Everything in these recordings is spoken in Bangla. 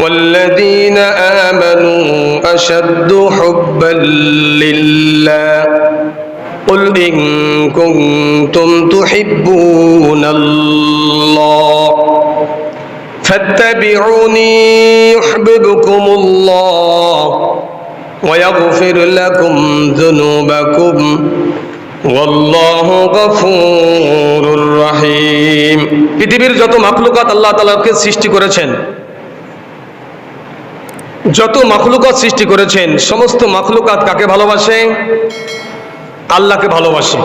والذين آمنوا أشد حبا لله قل إن كنتم تحبون الله فاتبعوني يحببكم الله ويغفر لكم ذنوبكم والله غفور رحيم। পৃথিবীর যত মাখলুকাত আল্লাহ তাআলাকে সৃষ্টি করেছেন, যত মাখলুকাত সৃষ্টি করেছেন, সমস্ত মাখলুকাত কাকে ভালোবাসে? আল্লাহকে ভালোবাসে।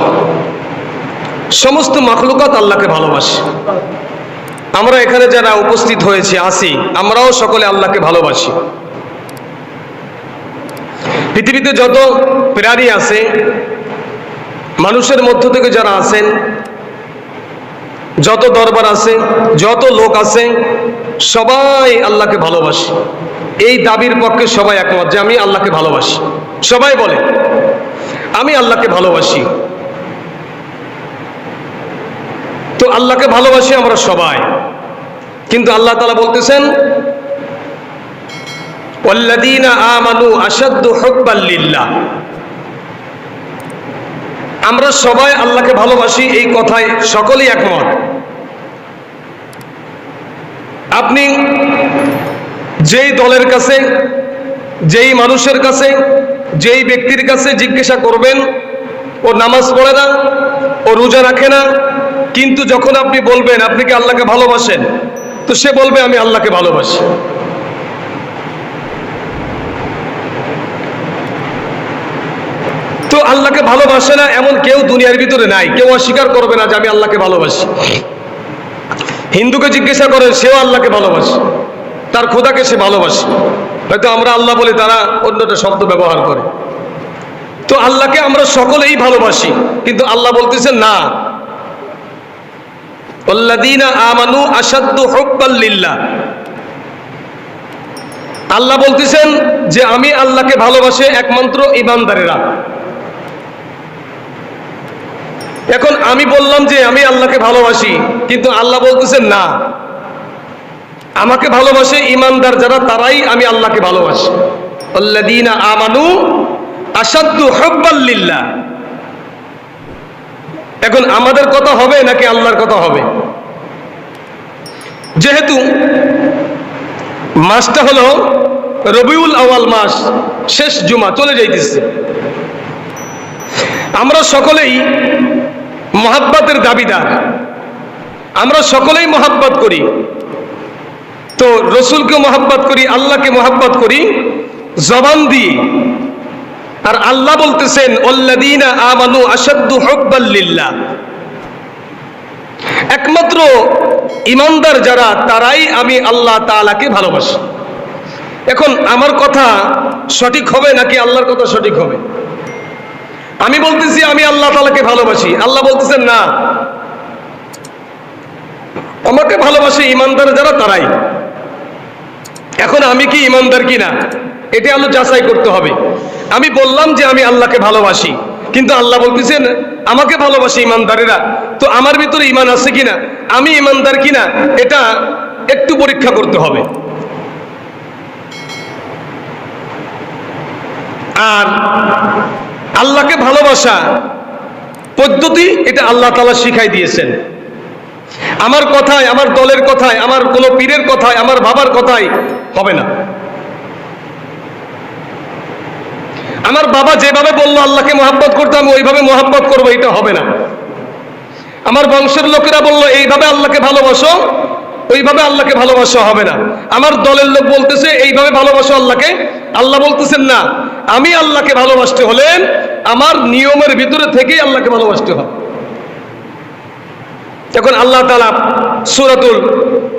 সমস্ত মাখলুকাত আল্লাহকে ভালোবাসে। আমরা এখানে যারা উপস্থিত হয়েছে আছি, আমরাও সকলে আল্লাহকে ভালোবাসি। পৃথিবীতে যত প্রাণী আছে, মানুষের মধ্য থেকে যারা আছেন, যত দরবার আছে, যত লোক আছে, সবাই আল্লাহকে ভালোবাসে। এই দাবির পক্ষে সবাই একমত যে আমি আল্লাহকে ভালোবাসি। সবাই বলে আমি আল্লাহকে ভালোবাসি। তো আল্লাহকে ভালোবাসি আমরা সবাই, কিন্তু আল্লাহ তাআলা বলতেছেন ওয়াল্লাযীনা আমানু আশাদ্দু হুব্বাল লিল্লাহ। আমরা সবাই আল্লাহকে ভালোবাসি, এই কথায় সকলেই একমত। আপনি যেই দলের কাছে, যেই মানুষের কাছে, যেই ব্যক্তির কাছে জিজ্ঞাসা করবেন, ও নামাজ পড়ে না, ও রোজা রাখে না, কিন্তু যখন আপনি বলবেন আপনি কি আল্লাহকে ভালোবাসেন, তো সে বলবে আমি আল্লাহকে ভালোবাসি। তো আল্লাহকে ভালোবাসে না এমন কেউ দুনিয়ার ভিতরে নাই। কেউ অস্বীকার করবে না যে আমি আল্লাহকে ভালোবাসি। হিন্দুকে জিজ্ঞাসা করে, সেও আল্লাহকে ভালোবাসে, তার খোদাকে সে ভালোবাসে। হয়তো আমরা আল্লাহ বলি, তারা অন্যটা শব্দ ব্যবহার করে। তো আল্লাহকে আমরা সকলেই ভালোবাসি, কিন্তু আল্লাহ বলতেছেন না, ওয়াল্লাযীনা আমানু আশাদ্দু হুব্বাল লিল্লাহ। আল্লাহ বলতেছেন যে আমি আল্লাহকে ভালোবাসে একমাত্র ঈমানদারেরা। এখন আমি বললাম যে আমি আল্লাহকে ভালোবাসি, কিন্তু আল্লাহ বলতেছেন না, আমাকে ভালোবাসে ঈমানদার যারা, তারাই আমি আল্লাহকে ভালোবাসি। আল্লাযীনা আমানু আশাদ্দু হুব্বাল লিল্লাহ। এখন আমাদের কথা হবে নাকি আল্লাহর কথা হবে? যেহেতু মাসটা হলো রবিউল আউয়াল মাস, শেষ জুমা চলে যাইতেছে, আমরা সকলেই মহাব্বতের দাবিদার। আমরা সকলেই মহাব্বত করি। তো রসুলকে মহাব্বত করি, আল্লাহকে মহাব্বত করি জবান দিয়ে। আর আল্লাহ বলতেছেন ওয়াল্লাযীনা আমানু আশাদ্দু হুব্বাল লিল্লাহ। একমাত্র ঈমানদার যারা, তারাই আমি আল্লাহ তাআলাকে ভালোবাসি। এখন আমার কথা সঠিক হবে নাকি আল্লাহর কথা সঠিক হবে? আমি বলতেছি আমি আল্লাহ তাআলাকে ভালোবাসি, আল্লাহ বলতেছেন না, আমাকে ভালোবাসে ঈমানদার যারা, তারাই। এখন আমি কি ঈমানদার কিনা এটা আল্লাহ যাচাই করতে হবে। আমি বললাম যে আমি আল্লাহকে ভালোবাসি, কিন্তু আল্লাহ বলতেছেন আমাকে ভালোবাসে ঈমানদারেরা। তো আমার ভিতরে ঈমান আছে কিনা, আমি ঈমানদার কিনা, এটা একটু পরীক্ষা করতে হবে। আর আল্লাহকে ভালোবাসা পদ্ধতি এটা আল্লাহ তাআলা শিখাই দিয়েছেন। আমার কথায়, আমার দলের কথায়, আমার কোনো পীরের কথায়, আমার বাবার কথায় হবে না। আমার বাবা যেভাবে বললো আল্লাহকে মহাব্বত করতে, আমি ওইভাবে মহাব্বত করবো, এটা হবে না। আমার বংশের লোকেরা বললো এইভাবে আল্লাহকে ভালোবাসো, ওইভাবে আল্লাহকে ভালোবাসা হবে না। আমার দলের লোক বলতেছে এইভাবে ভালোবাসো আল্লাহকে, আল্লাহ বলতেছেন না, আমি আল্লাহকে ভালোবাসতে হলে আমার নিয়মের ভিতরে থেকেই আল্লাহকে ভালোবাসতে হবে। এখন আল্লাহ তাআলা সূরাতুল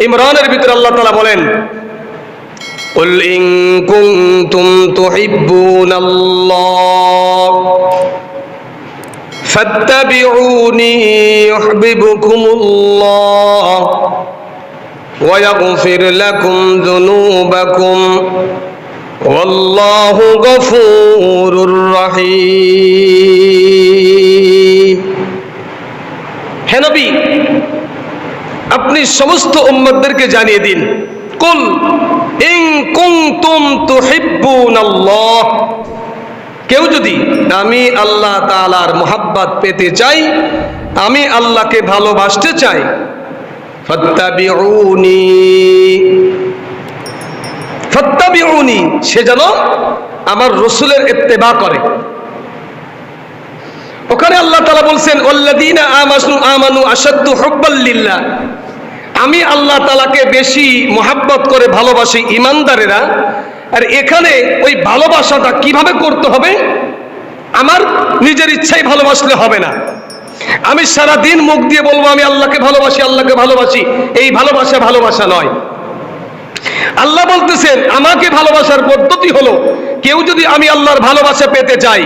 ইমরানের ভিতরে আল্লাহ তাআলা বলেন কুল ইন কুনতুম তুহিব্বুনাল্লাহ ফাত্তাবিউনি ইউহিব্বুকুমুল্লাহ ওয়া ইয়াগফির লাকুম যুনুবাকুম ওয়াল্লাহু গফুরুর রহিম। হে নবী, আপনি সমস্ত উম্মতদেরকে জানিয়ে দিন, কুল ইন কুনতুম তুহিব্বুনাল্লাহ, কেউ যদি আমি আল্লাহ তাআলার মুহাব্বত পেতে চাই, আমি আল্লাহকে ভালোবাসতে চাই, ফাত্তাবিউনি, ফাত্তাবিউনি, সে যেন আমার রাসূলের ইত্তেবা করে। ওখানে আল্লাহ তাআলা বলছেন ওয়াল্লাযীনা আমানু আশাদ্দু হুব্বাল লিল্লাহ, আমি আল্লাহ তাআলাকে বেশি মুহাব্বত করে ভালোবাসি ঈমানদারেরা। আর এখানে ওই ভালোবাসাটা কিভাবে করতে হবে? আমার নিজের ইচ্ছাই ভালোবাসলে হবে না। আমি সারা দিন মুখ দিয়ে বলবো আমি আল্লাহকে ভালোবাসি, আল্লাহকে ভালোবাসি, এই ভালোবাসা ভালোবাসা নয়। আল্লাহ বলতেছেন আমাকে ভালোবাসার পদ্ধতি হলো, কেউ যদি আমি আল্লাহর ভালোবাসা পেতে চাই,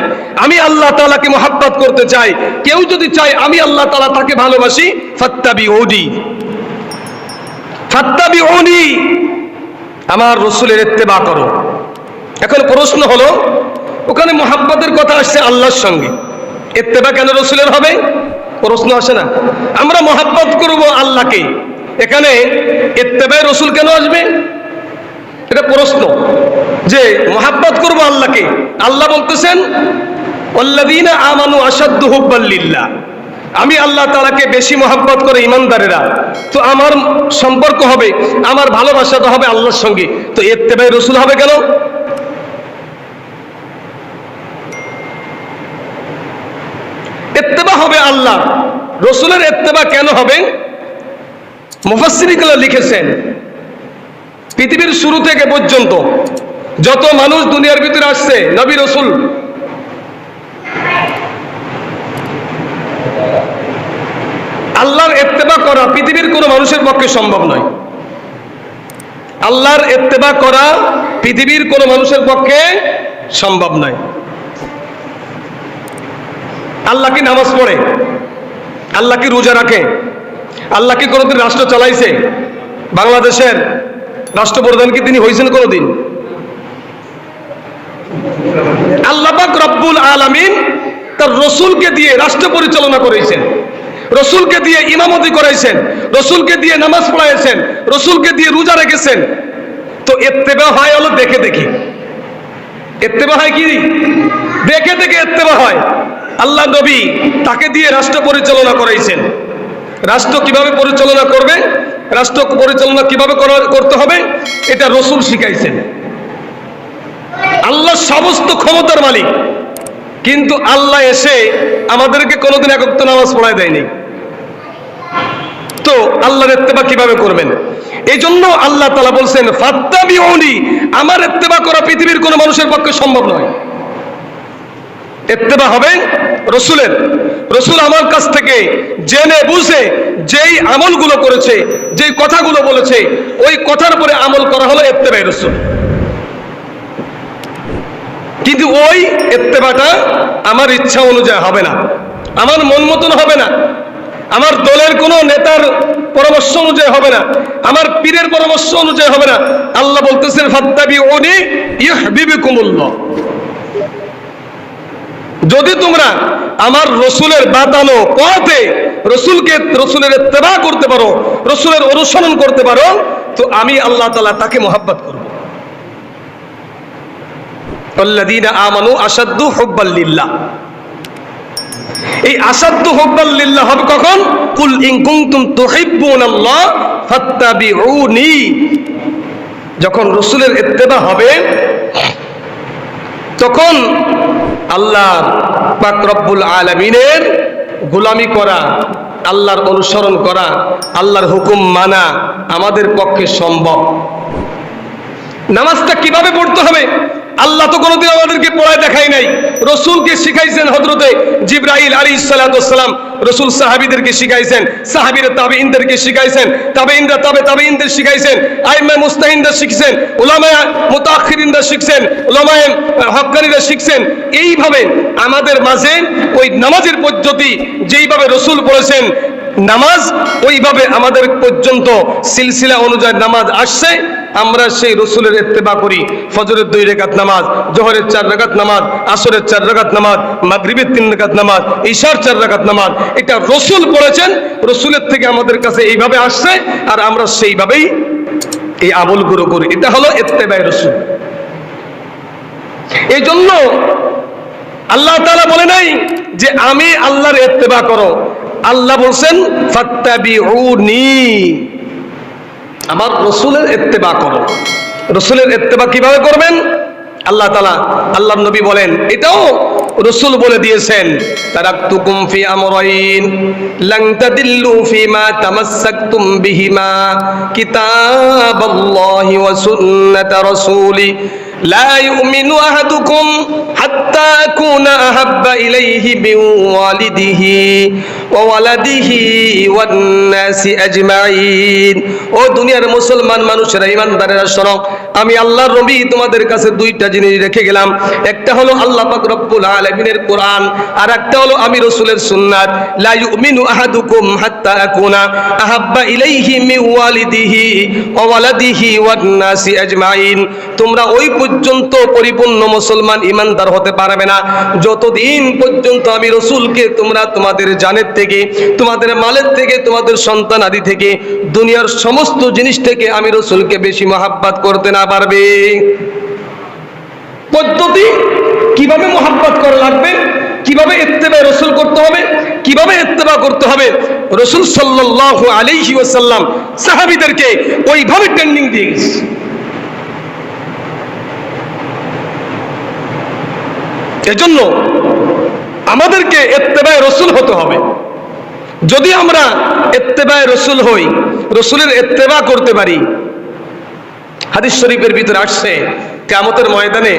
আমি আল্লাহ তাআলাকে মুহাব্বত করতে চাই, কেউ যদি চাই আমি আল্লাহ তাআলা তাকে ভালোবাসি, ফাত্তাবিউনি, ফাত্তাবিউনি, আমার রাসূলের ইত্তেবা করো। এখন প্রশ্ন হলো, ওখানে মুহাব্বতের কথা আসছে আল্লাহর সঙ্গে, ইত্তেবা কেন রাসূলের হবে? প্রশ্ন আসে না? আমরা মুহাব্বত করব আল্লাহকে, এখানে ইত্তেবায়ে রাসূল কেন আসবে? এটা প্রশ্ন, যে মুহাব্বত করব আল্লাহকে। আল্লাহ বলতেছেন ওয়াল্লাযীনা আমানু আশাদ্দু হুব্বাল লিল্লাহ, আমি আল্লাহ তাআলাকে বেশি মুহাব্বত করে ঈমানদারেরা, তো আমার সম্পর্ক হবে, আমার ভালোবাসাটা হবে আল্লাহর সঙ্গে, তো ইত্তেবায়ে রাসূল হবে কেন? ইত্তেবা হবে আল্লাহ, রাসূলের ইত্তেবা কেন হবে? মুফাসসিরিনরা লিখেছেন পৃথিবীর শুরু থেকে পর্যন্ত যত মানুষ দুনিয়ার ভিতরে আসছে, নবী রাসূল, আল্লাহর ইত্তেবা করা পৃথিবীর কোনো মানুষের পক্ষে সম্ভব নয়। আল্লাহর ইত্তেবা করা পৃথিবীর কোনো মানুষের পক্ষে সম্ভব নয়। আল্লাহ কি নামাজ পড়ে? আল্লাহ কি রোজা রাখে? আল্লাহ কি কোনোদিন রাষ্ট্র চালাইছে? বাংলাদেশের রাষ্ট্রপ্রধান কি তিনি হয়েছেন কোনোদিন? আল্লাহ পাক রব্বুল আলামিন তার রাসূলকে দিয়ে রাষ্ট্র পরিচালনা করেছেন, রাসূলকে দিয়ে ইমামতি করাইছেন, রাসূলকে দিয়ে নামাজ পড়াইছেন, রাসূলকে দিয়ে রোজা রেখেছেন। তো ইত্তেবা হয় হলো দেখে দেখে। ইত্তেবা হয় কি? দেখে দেখে ইত্তেবা হয়। আল্লাহ নবী তাকে দিয়ে রাষ্ট্র পরিচালনা করাইছেন। রাষ্ট্র কিভাবে পরিচালনা করবে, রাষ্ট্র পরিচালনা কিভাবে করতে হবে, এটা রাসূল শিখাইছেন। আল্লাহ সমস্ত ক্ষমতার মালিক, কিন্তু আল্লাহ এসে আমাদেরকে কোনোদিন একক নামাজ পড়ায় দেয়নি। তো আল্লাহর ইত্তেবা কিভাবে করবেন? এই জন্য আল্লাহ তাআলা বলছেন ফাত্তাবিউনি, আমার ইত্তেবা করা পৃথিবীর কোনো মানুষের পক্ষে সম্ভব নয়। ইত্তেবা হবে রাসূলের। রাসূল আমার কাছ থেকে জেনে বুঝে যেই আমলগুলো করেছে, যেই কথাগুলো বলেছে, ওই কথার উপরে আমল করা হলো ইত্তেবায়ে রাসূল। কিন্তু ওই ইত্তেবাটা আমার ইচ্ছা অনুযায়ী হবে না, আমার মন মতন হবে না, আমার দলের কোনো নেতার পরামর্শ অনুযায়ী হবে না, আমার পীরের পরামর্শ অনুযায়ী হবে না। আল্লাহ বলতেছেন ফাত্তাবিউনি ইউহিব্বুকুমুল্লাহ, যদি তোমরা আমার রাসূলের বাতানো পথে রাসূলের ইত্তেবা করতে পারো, রাসূলের অনুসরণ করতে পারো, তো আমি আল্লাহ তাআলা তাকে মুহাব্বত করব। ওয়াল্লাযীনা আমানু আশাদ্দু হুব্বাল লিল্লাহ, এই আশাদ্দু হুব্বাল লিল্লাহ হবে কখন? কুল ইন কুনতুম তুহিব্বুনাল্লাহ ফাত্তাবিউনি, যখন রাসূলের ইত্তেবা হবে তখন আল্লাহ পাক রব্বুল আলামিনের গোলামি করা, আল্লাহর অনুসরণ করা, আল্লাহর হুকুম মানা আমাদের পক্ষে সম্ভব। নামাজটা কিভাবে পড়তে হবে আল্লাহ তো কোনোদিন আমাদেরকে পড়ায় দেখাই নাই, রাসূলকে শিখাইছেন। হযরতে জিবরাইল আলাইহিস সালাতু ওয়াস সালাম রাসূল সাহাবীদেরকে শিখাইছেন, সাহাবীরা তাবেঈনদেরকে শিখাইছেন, তাবেঈনরা তাবেঈনদের শিখাইছেন, আইম্মা মুস্তাহিনরা শিখছেন, উলামা মুতাআখিরিনরা শিখছেন, উলামা হক্কানীরা শিখছেন। এইভাবে আমাদের মাঝে ওই নামাজের পদ্ধতি যেইভাবে রাসূল বলেছেন নামাজ, ওইভাবে আমাদের পর্যন্ত সিলসিলা অনুযায়ী নামাজ আসছে। আমরা সেই রাসূলের ইত্তেবা করি। ফজরের 2 রাকাত নামাজ, জোহরের 4 রাকাত নামাজ, আসরের 4 রাকাত নামাজ, মাগরিবের 3 রাকাত নামাজ, ইশার 4 রাকাত নামাজ, এটা রাসূল বলেছেন, রাসূলের থেকে আমাদের কাছে এইভাবে আসছে, আর আমরা সেইভাবেই এই আমলগুলো করি। এটা হলো ইত্তেবায়ে রাসূল। এই জন্য আল্লাহ তাআলা বলে নাই যে আমি আল্লাহর ইত্তেবা করো, আল্লাহ বলছেন ফাত্তাবিউনি, আমার রাসূলের ইত্তেবা করো। রাসূলের ইত্তেবা কিভাবে করবেন? আল্লাহ তাআলা, আল্লাহর নবী বলেন, এটাও রাসূল বলে দিয়েছেন, তারাকতুকুম ফি আমরাইন লান তাদিল্লু ফিমা তামাসসাকতুম বিহিমা কিতাবাল্লাহি ওয়া সুন্নাত রাসূলি لا يؤمن أحدكم حتى أكون أحب إليه من والده وولده والناس أجمعين। ও দুনিয়ার মুসলমান মানুষেরা, ইমানদারেরা শোনো, আমি আল্লাহর নবী তোমাদের কাছে দুইটা জিনিস রেখে গেলাম। একটা হলো আল্লাহ পাক রব্বুল আলামিনের কোরআন, আর একটা হলো আমি রাসূলের সুন্নাত। লা ইউমিনু আহাদুকুম হাত্তা আকুনা আহাব্বা ইলাইহি মিন ওয়ালিদিহি ওয়া ওয়ালাদিহি ওয়ান নাসি আজমাইন। তোমরা ওই পর্যন্ত পরিপূর্ণ মুসলমান ইমানদার হতে পারবে না যতদিন পর্যন্ত আমি রাসূলকে তোমরা তোমাদের জানের থেকে, তোমাদের মালের থেকে, তোমাদের সন্তান আদি থেকে, দুনিয়ার সমস্ত জিনিস থেকে আমি রাসূলকে বেশি মহব্বত করতে না পারবে। পদ্ধতি কিভাবে মহব্বত করা লাগবে, কিভাবে ইত্তেবা রাসূল করতে হবে, কিভাবে ইত্তেবা করতে হবে, রাসূল সাল্লাল্লাহু আলাইহি ওয়াসাল্লাম সাহাবীদেরকে ওইভাবে ট্রেনিং দিয়ে গেছে। এজন্য আমাদেরকে ইত্তেবায়ে রাসূল হতে হবে। যদি আমরা ইত্তেবায়ে রাসূল হই, রাসূলের ইত্তেবা করতে পারি, হাদিস শরীফের ভিতরে আসছে কিয়ামতের ময়দানে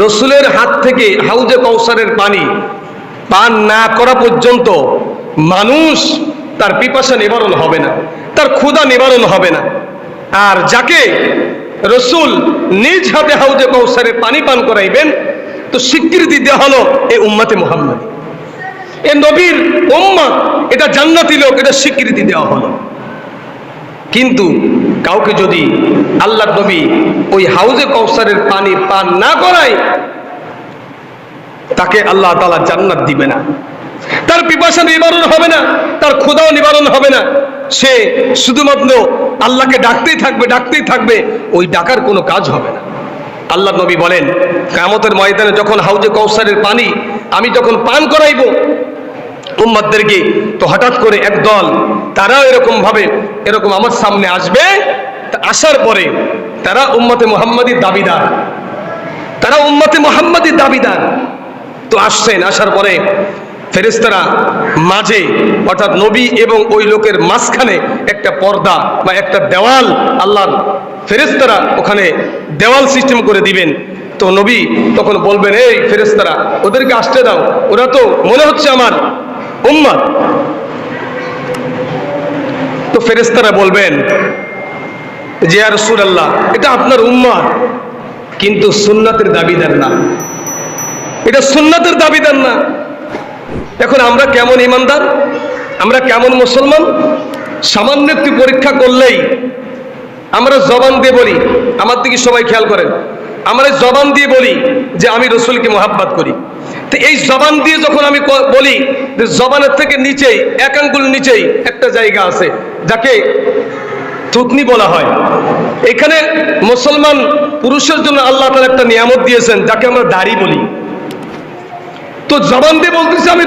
রাসূলের হাত থেকে হাউজে কাউসারের পানি পান না করা পর্যন্ত মানুষ তার পিপাসা নিবারণ হবে না, তার ক্ষুধা নিবারণ হবে না। আর যাকে রাসূল নিজ হাতে হাউজে কাউসারের পানি পান করাইবেন, তো স্বীকৃতি দেওয়া হলো এই উম্মতে মুহাম্মাদী, এ নবীর উম্মত, এটা জান্নাতি লোক, এটা স্বীকৃতি দেওয়া হলো। কিন্তু কাউকে যদি আল্লাহর নবী ওই হাউজে কাউসারের পানি পান না করায়, তাকে আল্লাহ তাআলা জান্নাত দিবে না, তার পিপাসা নিবারণ হবে না, তার ক্ষুধাও নিবারণ হবে না। সে শুধুমাত্র আল্লাহকে ডাকতেই থাকবে, ডাকতেই থাকবে, ওই ডাকার কোনো কাজ হবে না। আল্লাহ নবী বলেন, কিয়ামতের ময়দানে যখন হাউজে কাউসারের পানি আমি যখন পান করাইব উম্মতদেরকে, তো হঠাৎ করে একদল তারাও এরকম ভাবে এরকম আমার সামনে আসবে। আসার পরে তারা উম্মতে মুহাম্মাদীর দাবিদার, তারা উম্মতে মুহাম্মাদীর দাবিদার। তো আসছেন, আসার পরে ফেরেশতারা মাঝে, অর্থাৎ নবী এবং ওই লোকের মাঝখানে একটা পর্দা বা একটা দেওয়াল, আল্লাহর ফেরেশতারা ওখানে দেওয়াল সিস্টেম করে দিবেন। তো নবী তখন বলবেন, এই ফেরেশতারা ওদেরকে আসতে দাও, ওরা তো মনে হচ্ছে আমার উম্মত। তো ফেরেশতারা বলবেন যে ইয়া রাসূলুল্লাহ, এটা আপনার উম্মত, কিন্তু সুন্নাতের দাবিদার না, এটা সুন্নাতের দাবিদার না। এখন আমরা কেমন ইমানদার, আমরা কেমন মুসলমান? সামান্য একটু পরীক্ষা করলেই আমরা জবান দিয়ে বলি, আমার দিকে সবাই খেয়াল করেন, আমরা জবান দিয়ে বলি যে আমি রাসূলকে মহব্বত করি। তো এই জবান দিয়ে যখন আমি বলি, যে জবানের থেকে নিচেই, এক আঙ্গুল নিচেই একটা জায়গা আছে যাকে থুতনি বলা হয়। এখানে মুসলমান পুরুষের জন্য আল্লাহ তাআলা একটা নিয়ামত দিয়েছেন যাকে আমরা দাড়ি বলি। তো জবান দিয়ে বলতেছি আমি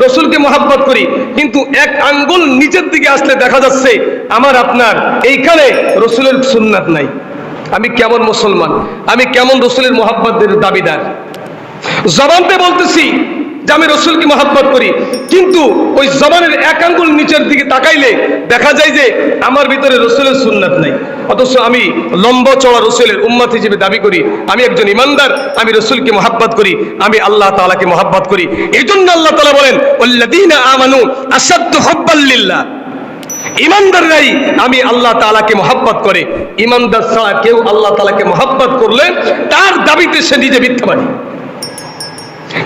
রাসূলকে মহব্বত করি, কিন্তু এক আঙ্গুল নিচের দিকে আসলে দেখা যাচ্ছে আমার আপনার এইখানে রাসূলের সুন্নাত নাই। আমি কেমন মুসলমান, আমি কেমন রাসূলের মহব্বতের দাবিদার? জবান দিয়ে বলতেছি যে আমি রাসূলকে মহব্বত করি, কিন্তু ওই জবানের এক আঙ্গুল নিচের দিকে তাকাইলে দেখা যায় যে আমার ভিতরে রাসূলের সুন্নাত নাই। অথচ আমি লম্বা চওড়া রাসূলের উম্মত হিসেবে দাবি করি, আমি একজন ইমানদার, আমি রাসূলকে মহব্বত করি, আমি আল্লাহ তাআলাকে মহব্বত করি। এই জন্য আল্লাহ তাআলা বলেন, ওয়াল্লাযীনা আমানু আশাদ্দু হুব্বাল লিল্লাহ, ইমানদাররাই আমি আল্লাহ তাআলাকে মহব্বত করে। ইমানদার ছাড়া কেউ আল্লাহ তাআলাকে মহব্বত করলে তার দাবিতে সে নিজে মিথ্যাবাদী।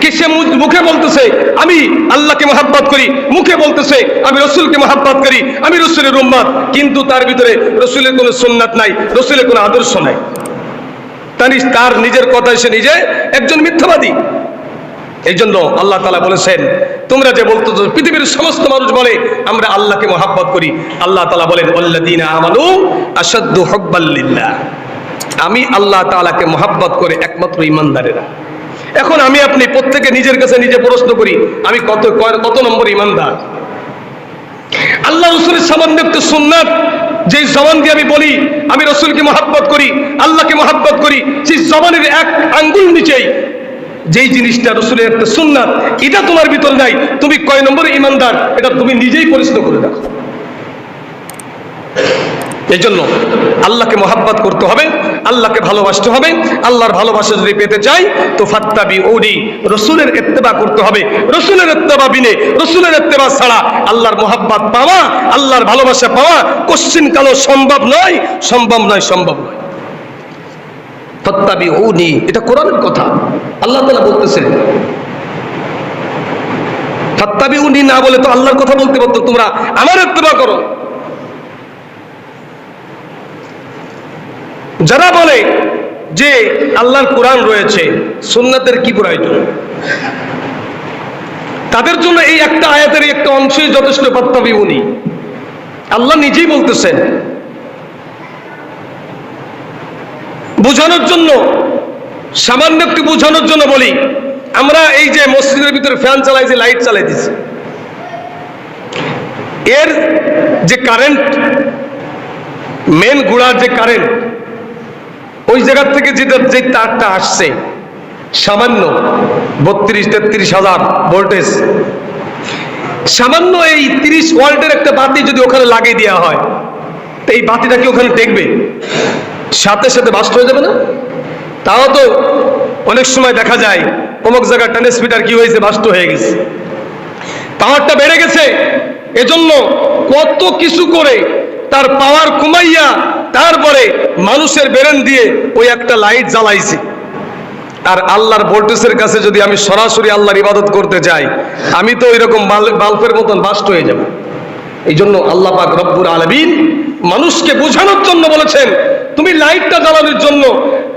কি সে মুখে বলতেছে আমি আল্লাহকে মহব্বত করি, মুখে বলতেছে আমি রাসূলকে মহব্বত করি, আমি রাসূলের উম্মত, কিন্তু তার ভিতরে রাসূলের কোনো সুন্নাত নাই, রাসূলের কোনো আদর্শ নাই। তার নিজের কথায় সে নিজে একজন মিথ্যাবাদী। এই জন্য আল্লাহ তাআলা বলেছেন, তোমরা যে বলতেছো, পৃথিবীর সমস্ত মানুষ বলে আমরা আল্লাহকে মহব্বত করি, আল্লাহ তাআলা বলেন ওয়াল্লাযীনা আমানু আশাদ্দু হুব্বাল লিল্লাহ, আমি আল্লাহ তাআলাকে মহাব্বত করে একমাত্র ইমানদারেরা। এখন আমি আপনি প্রত্যেকে নিজের কাছে নিজে প্রশ্ন করি, আমি কত নম্বর ইমানদার? আল্লাহ রসুলের সামান্য একটু সুন্নাত যেই জবান দিয়ে আমি বলি আমি রসুলকে মহাব্বত করি, আল্লাহকে মহাব্বত করি, সেই জবানের এক আঙ্গুল নিচেই যেই জিনিসটা রসুলের একটা সুন্নাত, এটা তোমার ভিতর নাই, তুমি কয় নম্বর ইমানদার এটা তুমি নিজেই পরিচিত করে দেখো। এই জন্য আল্লাহকে মহাব্বত করতে হবে, আল্লাহকে ভালোবাসতে হবে। আল্লাহর ভালোবাসা যদি পেতে চাই তো ফাত্তাবিউনি, রসুলের ইত্তেবা করতে হবে। রসুলের ইত্তেবা বিনে, রসুলের ইত্তেবা ছাড়া আল্লাহর মহাব্বত পাওয়া, আল্লাহর ভালোবাসা পাওয়া কোশ্চিন কালো সম্ভব নয়, সম্ভব নয়, সম্ভব নয়। ফাত্তাবিউনি, এটা কোরআনের কথা, আল্লাহ তাআলা বলতেছেন। ফাত্তাবিউনি না বলে তো আল্লাহর কথা বলতে পারতো, তোমরা আমার ইত্তেবা করো। যারা বলে যে আল্লাহর কোরআন রয়েছে, সুন্নাতের কি প্রয়োজন, তাদের জন্য এই একটা আয়াতের একটা অংশই যথেষ্ট। ফাত্তাবিউনি, আল্লাহ নিজেই বলতেছেন। বোঝানোর জন্য, সামান্য একটু বোঝানোর জন্য বলি, আমরা এই যে মসজিদের ভিতরে ফ্যান চালাই, যে লাইট চালাই দিচ্ছি, এর যে কারেন্ট, মেন গুড়ার যে কারেন্ট, ওই জায়গার থেকে যে তারটা আসছে সামান্য 32-33 হাজার ভোল্টেজ, সামান্য এই 30 ওয়াল্টের একটা বাতি যদি ওখানে লাগিয়ে দেওয়া হয়, তো এই বাতিটা কি ওখানে টেকবে? সাথে সাথে বাস্ট হয়ে যাবে না? তাও তো অনেক সময় দেখা যায় অমুক জায়গায় ট্রান্সমিটার কি হয়েছে, বাস্ট হয়ে গেছে, পাওয়ারটা বেড়ে গেছে, এজন্য কত কিছু করে তার পাওয়ার কমাইয়া তারপরে মানুষের বেরেন দিয়ে ওই একটা লাইট জ্বালাইছে। আর আল্লাহর ভোল্টেজের কাছে যদি আমি সরাসরি আল্লাহর ইবাদত করতে যাই, আমি তো এরকম বাল্বের মতন বাস্ট হয়ে যাব। এই জন্য আল্লাহ পাক রব্বুল আলামিন মানুষকে বোঝানোর জন্য বলেছেন, তুমি লাইটটা জ্বালানোর জন্য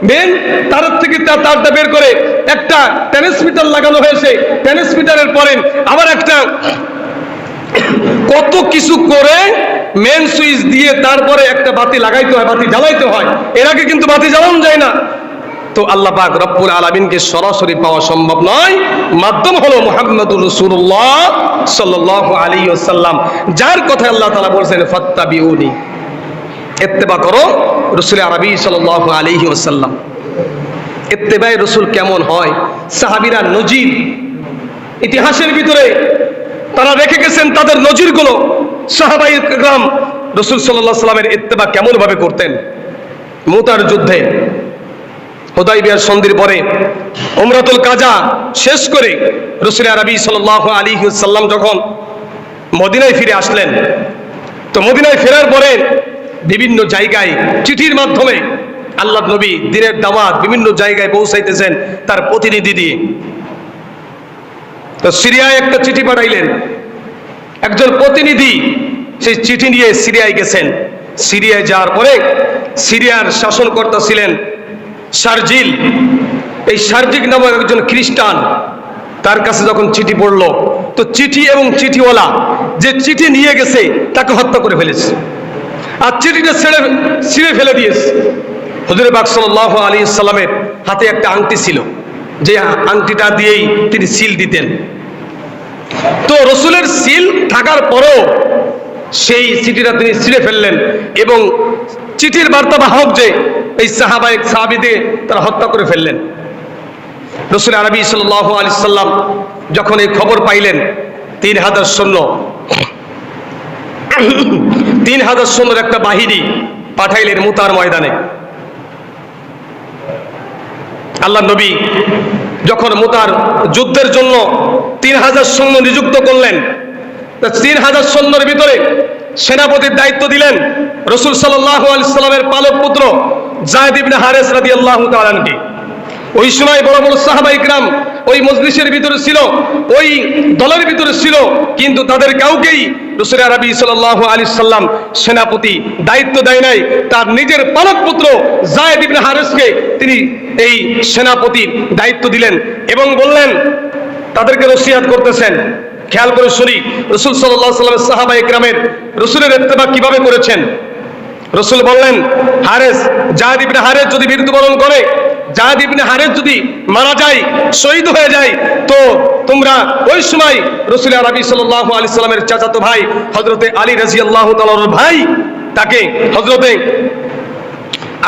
মেন তারের থেকে তারটা বের করে একটা ট্রান্সমিটার লাগানো হয়েছে, ট্রান্সমিটারের পরে আবার একটা কত কিছু করে মেন সুইচ দিয়ে তারপরে একটা বাতি লাগাইতে হয়, বাতি জ্বালাইতে হয়, এর আগে কিন্তু বাতি জ্বালানো যায় না। তো আল্লাহ পাক রব্বুল আলামিনকে সরাসরি পাওয়া সম্ভব নয়, মাধ্যম হলো মুহাম্মদুর রাসূলুল্লাহ সাল্লাল্লাহু আলাইহি ওয়াসাল্লাম, যার কথা আল্লাহ তাআলা বলেছেন ফাত্তাবিউনি, ইত্তেবা করো রাসূল আরবি সাল্লাল্লাহু আলাইহি ওয়াসাল্লাম। ইত্তেবায়ে রাসূল কেমন হয়? সাহাবীরা নজির ইতিহাসের ভিতরে তারা রেখে গেছেন তাদের নজিরগুলো। সাহাবায়ে কেরাম রাসূল সাল্লাল্লাহু আলাইহি ওয়াসাল্লামের ইত্তেবা কেমন ভাবে করতেন। মুতার যুদ্ধে, হুদায়বিয়ার সন্ধির পরে উমরাতুল কাজা শেষ করে রাসূল আরবি সাল্লাল্লাহু আলাইহি ওয়াসাল্লাম যখন মদিনায় ফিরে আসলেন, তো মদিনায় ফেরার পরে বিভিন্ন জায়গায় চিঠির মাধ্যমে আল্লাহর নবী দ্বীনের দাওয়াত বিভিন্ন জায়গায় পৌঁছাইতেছেন তার প্রতিনিধি দিয়ে। তো সিরিয়ায় একটা চিঠি পাঠাইলেন, একজন প্রতিনিধি সেই চিঠি নিয়ে সিরিয়ায় গেছেন। সিরিয়ায় যাওয়ার পরে সিরিয়ার শাসনকর্তা ছিলেন শারজিল। এই শারজিক নামক একজন খ্রিস্টান, তার কাছে যখন চিঠি পড়লো, তো চিঠি এবং চিঠিওয়ালা যে চিঠি নিয়ে গেছে তাকে হত্যা করে ফেলেছে, আর চিঠিটা ছিঁড়ে ফেলে দিয়েছে। হুজুর পাক সাল্লাল্লাহু আলাইহি সাল্লামের হাতে একটা আংটি ছিল, যে আংটিটা দিয়েই তিনি সিল দিতেন। তো রসুলের সিল থাকার পরও সেই চিঠিটা তিনি ছিঁড়ে ফেললেন, এবং চিঠির বার্তা বাহক যে এই সাহাবীদের তারা হত্যা করে ফেললেন। রাসূল আরবি সাল্লাল্লাহু আলাইহি সাল্লাম যখন এই খবর পাইলেন, 3000 সৈন্য, 3000 সৈন্যের একটা বাহিনী পাঠাইলেন মুতার ময়দানে। আল্লাহ নবী যখন মুতার যুদ্ধের জন্য 3000 সৈন্য নিযুক্ত করলেন, 3000 সৈন্যের ভিতরে সেনাপতির দায়িত্ব দিলেন রাসূল সাল্লাল্লাহু আলাইহি সাল্লামের পালক পুত্র যায়েদ ইবনে হারেস রাদিয়াল্লাহু তাআলা আনহু। ওই সময় বড় বড় সাহাবা ইকরাম ওই মজলিসের ভিতরে ছিল, ওই দলের ভিতরে ছিল, কিন্তু তাদের কাউকেই রাসূল আরবি সাল্লাল্লাহু আলাইহি সাল্লাম সেনাপতি দায়িত্ব দেয় নাই। তার নিজের পালক পুত্র যায়েদ ইবনে হারেসকে তিনি এই সেনাপতির দায়িত্ব দিলেন এবং বললেন, তাদেরকে নসিহত করতেছেন, খেয়াল করে শুনি রাসূল সাল্লাল্লাহু আলাইহি সাল্লামের সাহাবা ইকরামের রাসূলের ইত্তেবা কিভাবে করেছেন। রাসূল বললেন, হারেস, যায়েদ ইবনে হারেস যদি মৃত্যুবরণ করে, যায়েদ ইবনে হারেস যদি মারা যায়, শহীদ হয়ে যায়, তো তোমরা ওই সময় রাসূল আরবি সাল্লাল্লাহু আলাইহি সাল্লামের চাচাতো ভাই হযরতে আলী রাদিয়াল্লাহু তাআলার ভাই, তাকে হযরতে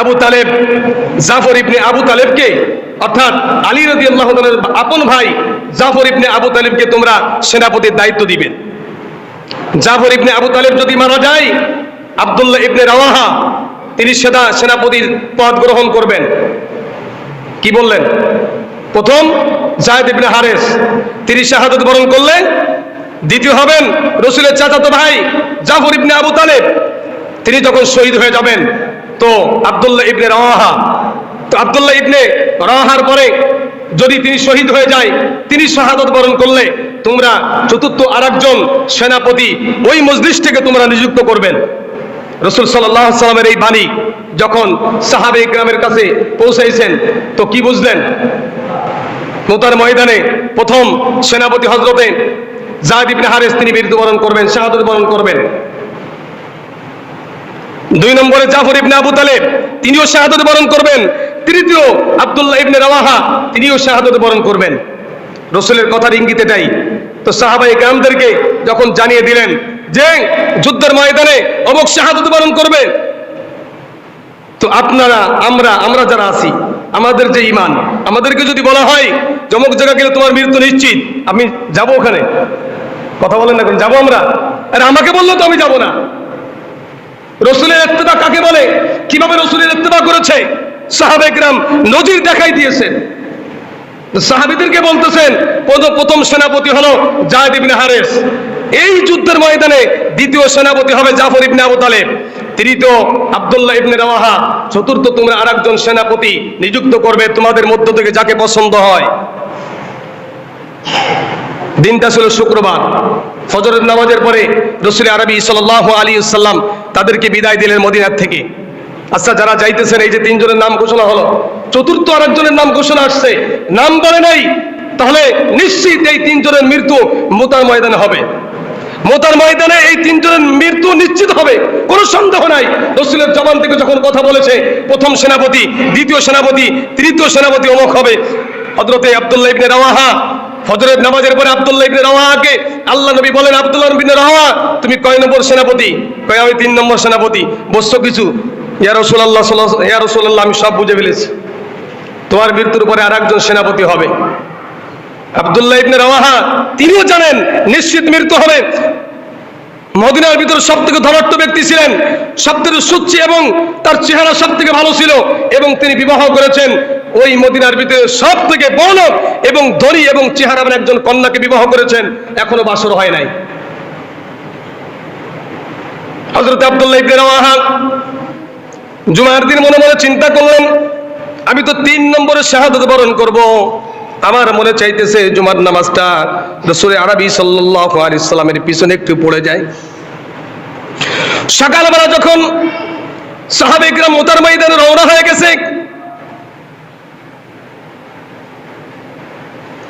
আবু তালেব, জাফর ইবনে আবু তালেবকে, অর্থাৎ আলী রাদিয়াল্লাহু তাআলার আপন ভাই জাফর ইবনে আবু তালেবকে তোমরা সেনাপতির দায়িত্ব দিবে। জাফর ইবনে আবু তালেব যদি মারা যায়, আব্দুল্লাহ ইবনে রাওয়াহা তিনি সেনাপতির পদ গ্রহণ করবেন। কি বললেন? প্রথম যায়েদ ইবনে হারেস, তিনি শাহাদাত বরণ করলেন। দ্বিতীয় হবেন রাসূলের চাচাতো ভাই জাফর ইবনে আবু তালেব, তিনি যখন শহীদ হয়ে যাবেন, তো আব্দুল্লাহ ইবনে রাওয়াহা, তো আব্দুল্লাহ ইবনে রাওয়াহার পরে যদি তিনি শহীদ হয়ে যায়, তিনি শাহাদাত বরণ করলে তোমরা চতুর্থ আরেকজন সেনাপতি ওই মজলিস থেকে তোমরা নিযুক্ত করবেন। রাসূল সাল্লাল্লাহু আলাইহি সাল্লামের এই বাণী যখন সাহাবায়ে কেরামের কাছে পৌঁছাইছেন, তো কি বুঝলেন? মুতার ময়দানে প্রথম সেনাপতি হযরতে যায়েদ ইবনে হারেস, তিনি মৃত্যুবরণ করবেন, শাহাদাত বরণ করবেন। 2 নম্বরে জাফর ইবনে আবু তালেব, তিনিও শাহাদাত বরণ করবেন। তৃতীয় আব্দুল্লাহ ইবনে রাওয়াহা, তিনিও শাহাদাত বরণ করবেন। রাসূলের কথার ইঙ্গিত এটাই। তো সাহাবায়ে কেরামদেরকে যখন জানিয়ে দিলেন যে যুদ্ধের ময়দানে অমুক শাহাদাত বরণ করবে, তো আপনারা, আমরা যারা আছি, আমাদের যে ঈমান, আমাদেরকে যদি বলা হয় অমুক জায়গা গেলে তোমার মৃত্যু নিশ্চিত, আমি যাব ওখানে? কথা বলেন না, যাবো আমরা? আর আমাকে বললো তো আমি যাব না। রাসূলের ইত্তেবা কাকে বলে? কিভাবে রাসূলের ইত্তেবা করেছে সাহাবায়ে কেরাম নজির দেখাই দিয়েছেন। সাহাবীদেরকে বলতেছেন প্রথম সেনাপতি হলো যায়েদ ইবনে হারেস, এই যুদ্ধের ময়দানে দ্বিতীয় সেনাপতি হবে জাফর ইবনে আবু তালেব, তৃতীয় আব্দুল্লাহ ইবনে রাওয়াহা, চতুর্থ তোমরা আরেকজন সেনাপতি নিযুক্ত করবে তোমাদের মধ্য থেকে যাকে পছন্দ হয়। দিনটা ছিল শুক্রবার। ফজরের নামাজের পরে রাসূল আরবি সাল্লাল্লাহু আলাইহি ওয়াসাল্লাম তাদেরকে বিদায় দিলেন মদিনার থেকে। আচ্ছা, যারা যাইতেছেন, এই যে 3 জনের নাম ঘোষণা হলো, চতুর্থ আরেকজনের নাম ঘোষণা আসছে, নাম বলে নাই, তাহলে নিশ্চিত এই 3 জনের মৃত্যু মুতার ময়দানে হবে। মুতার ময়দানে এই 3 জনের মৃত্যু নিশ্চিত হবে, কোনো সন্দেহ নাই। রাসূলের জবান থেকে যখন কথা বলেছে, প্রথম সেনাপতি, দ্বিতীয় সেনাপতি, তৃতীয় সেনাপতি অমুক হবে। হযরতে আব্দুল্লাহ ইবনে রাওয়াহা, ফজরের নামাজের পরে আব্দুল্লাহ ইবনে রাওয়াহাকে আল্লাহ নবী বলেন, আব্দুল্লাহ ইবনে রাওয়াহা, তুমি কয় নম্বর সেনাপতি? কয়, আমি 3 নম্বর সেনাপতি। বসছো কিছু? ইয়া রাসূলুল্লাহ, আমি সব বুঝে ফেলেছি, তোমার মৃত্যুর পরে আরেকজন সেনাপতি হবে। আব্দুল্লাহ ইবনে রাওয়াহা তিনিও জানেন নিশ্চিত মৃত্যু হবে। মদিনার ভিতরে সবথেকে ধনাঢ্য ব্যক্তি ছিলেন, সবথেকে সুচ্চি এবং তার চেহারা সবথেকে ভালো ছিল, এবং তিনি বিবাহ করেছেন ওই মদিনার ভিতরে সবথেকে বড় এবং ধনী এবং চেহারাবান একজন কন্যাকে বিবাহ করেছেন, এখনো বাসর হয় নাই। হযরত আব্দুল্লাহ ইবনে রাওয়াহা জুমার দিন মনে মনে চিন্তা করলেন, আমি তো 3 নম্বরে শাহাদাত বরণ করব, আমার মনে চাইতেছে জুমার নামাজটা রাসূল আরবি সাল্লাল্লাহু আলাইহি সাল্লামের পিছনে একটু পড়ে যায়। সকালবেলা যখন সাহাবায়ে কেরাম মুতার ময়দানে রওনা হয়ে গেছে,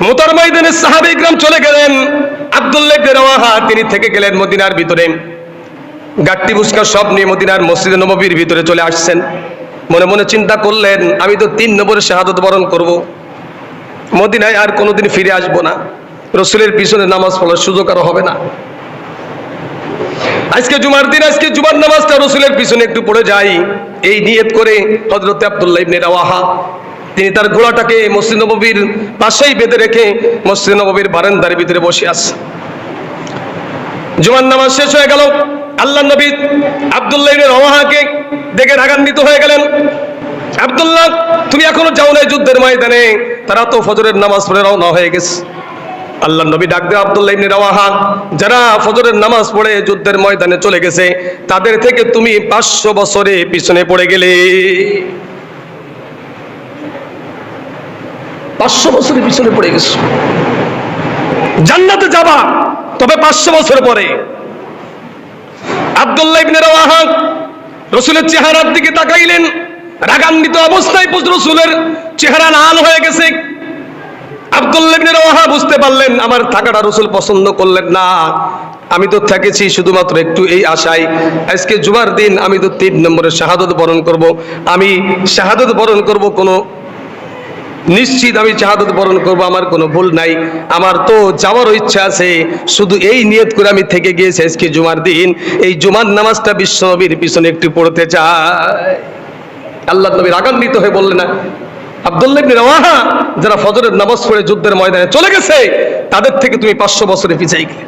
মুতার ময়দানে সাহাবায়ে কেরাম চলে গেলেন, আব্দুল্লাহ ইবনে রাওয়াহা তিনি থেকে গেলেন মদিনার ভিতরে। গাট্টি বুসকা সব নিয়ে মদিনার মসজিদে নববীর ভিতরে চলে আসছেন। মনে মনে চিন্তা করলেন, আমি তো 3 নম্বরে শাহাদাত বরণ করব, মদিনায় আর কোনোদিন ফিরে আসবো না, রাসূলের পিছনে নামাজ পড়ার সুযোগ আর হবে না। আজকে জুমার দিন, আজকে জুমার নামাজটা রাসূলের পিছনে একটু পড়ে যাই, এই নিয়ত করে হযরত আব্দুল্লাহ ইবনে রাওয়াহা তিনি তার ঘোড়াটাকে মসজিদ নববীর পাশেই বেঁধে রেখে মসজিদ নববীর বারান্দার ভিতরে বসে আছে। জুমার নামাজ শেষ হয়ে গেল, আল্লাহর নবী আব্দুল্লাহ ইবনে রাওয়াহাকে দেখে রাগান্বিত হয়ে গেলেন। আব্দুল্লাহ, তুমি এখনো যাও নাই যুদ্ধের ময়দানে? তারা তো ফজরের নামাজ পড়ে রওনা হয়ে গেছে। আল্লাহর নবী ডাক দেন, আব্দুল্লাহ ইবনে রাওয়াহা, যারা ফজরের নামাজ পড়ে যুদ্ধের ময়দানে চলে গেছে, তাদের থেকে তুমি 500 বছরে পিছনে পড়ে গেলে। 500 বছরে পিছনে পড়ে গেছো, জান্নাতে যাবা তবে 500 বছর পরে। আব্দুল্লাহ ইবনে রাওয়াহা রাসূলের চেহারার দিকে তাকাইলেন, রাগান্বিত অবস্থায় রাসূলের চেহারা লাল হয়ে গেছে। আব্দুল্লাহ ইবনে রাওয়াহা বুঝতে পারলেন আমার থাকাটা রাসূল পছন্দ করলেন না, আমি তো থেকেছি শুধুমাত্র একটু এই আশায়, আজকে জুমার দিন আমি তো 3 নম্বরে শাহাদত বরণ করব। আমি শাহাদত বরণ করব, কোনো নিশ্চিত আমি শাহাদত বরণ করব, আমার কোনো ভুল নাই। আমার তো যাওয়ারও ইচ্ছা আছে, শুধু এই নিয়ত করে আমি থেকে গিয়েছি আজকে জুমার দিন এই জুমার নামাজটা বিশ্ব নবীর পিছনে একটু পড়তে চাই। আল্লাহ নবী রাগান্বিত হয়ে বললেন না, আব্দুল্লাহ ইবনে রাওয়াহা যারা ফজরের নামাজ পড়ে যুদ্ধের ময়দানে চলে গেছে তাদের থেকে তুমি 500 বছরে পিছাই গেলে।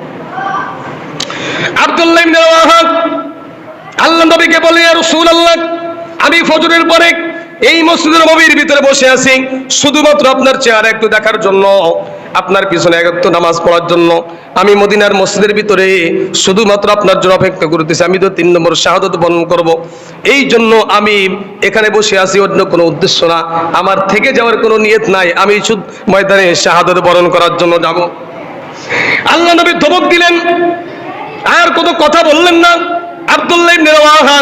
আব্দুল্লাহ ইবনে রাওয়াহা আল্লাহ নবীকে বলে, ইয়া রাসূলুল্লাহ, আমি ফজরের পরে এই মসজিদের নববীর ভিতরে বসে আছি শুধুমাত্র আপনার চেহারা একটু দেখার জন্য, আপনার পিছনে একটু নামাজ পড়ার জন্য। আমি মদিনার মসজিদের ভিতরে শুধুমাত্র আপনার জন্য অপেক্ষা করতেছি। আমি তো 3 নম্বর শাহাদত বরণ করব, এই জন্য আমি এখানে বসে আছি, অন্য কোনো উদ্দেশ্য না, আমার থেকে যাওয়ার কোনো নিয়ত নাই, আমি শুধু ময়দানে শাহাদত বরণ করার জন্য যাব। আল্লাহ নবী ধমক দিলেন, আর কোনো কথা বললেন না। আব্দুল্লাহ ইবনে রাওয়াহা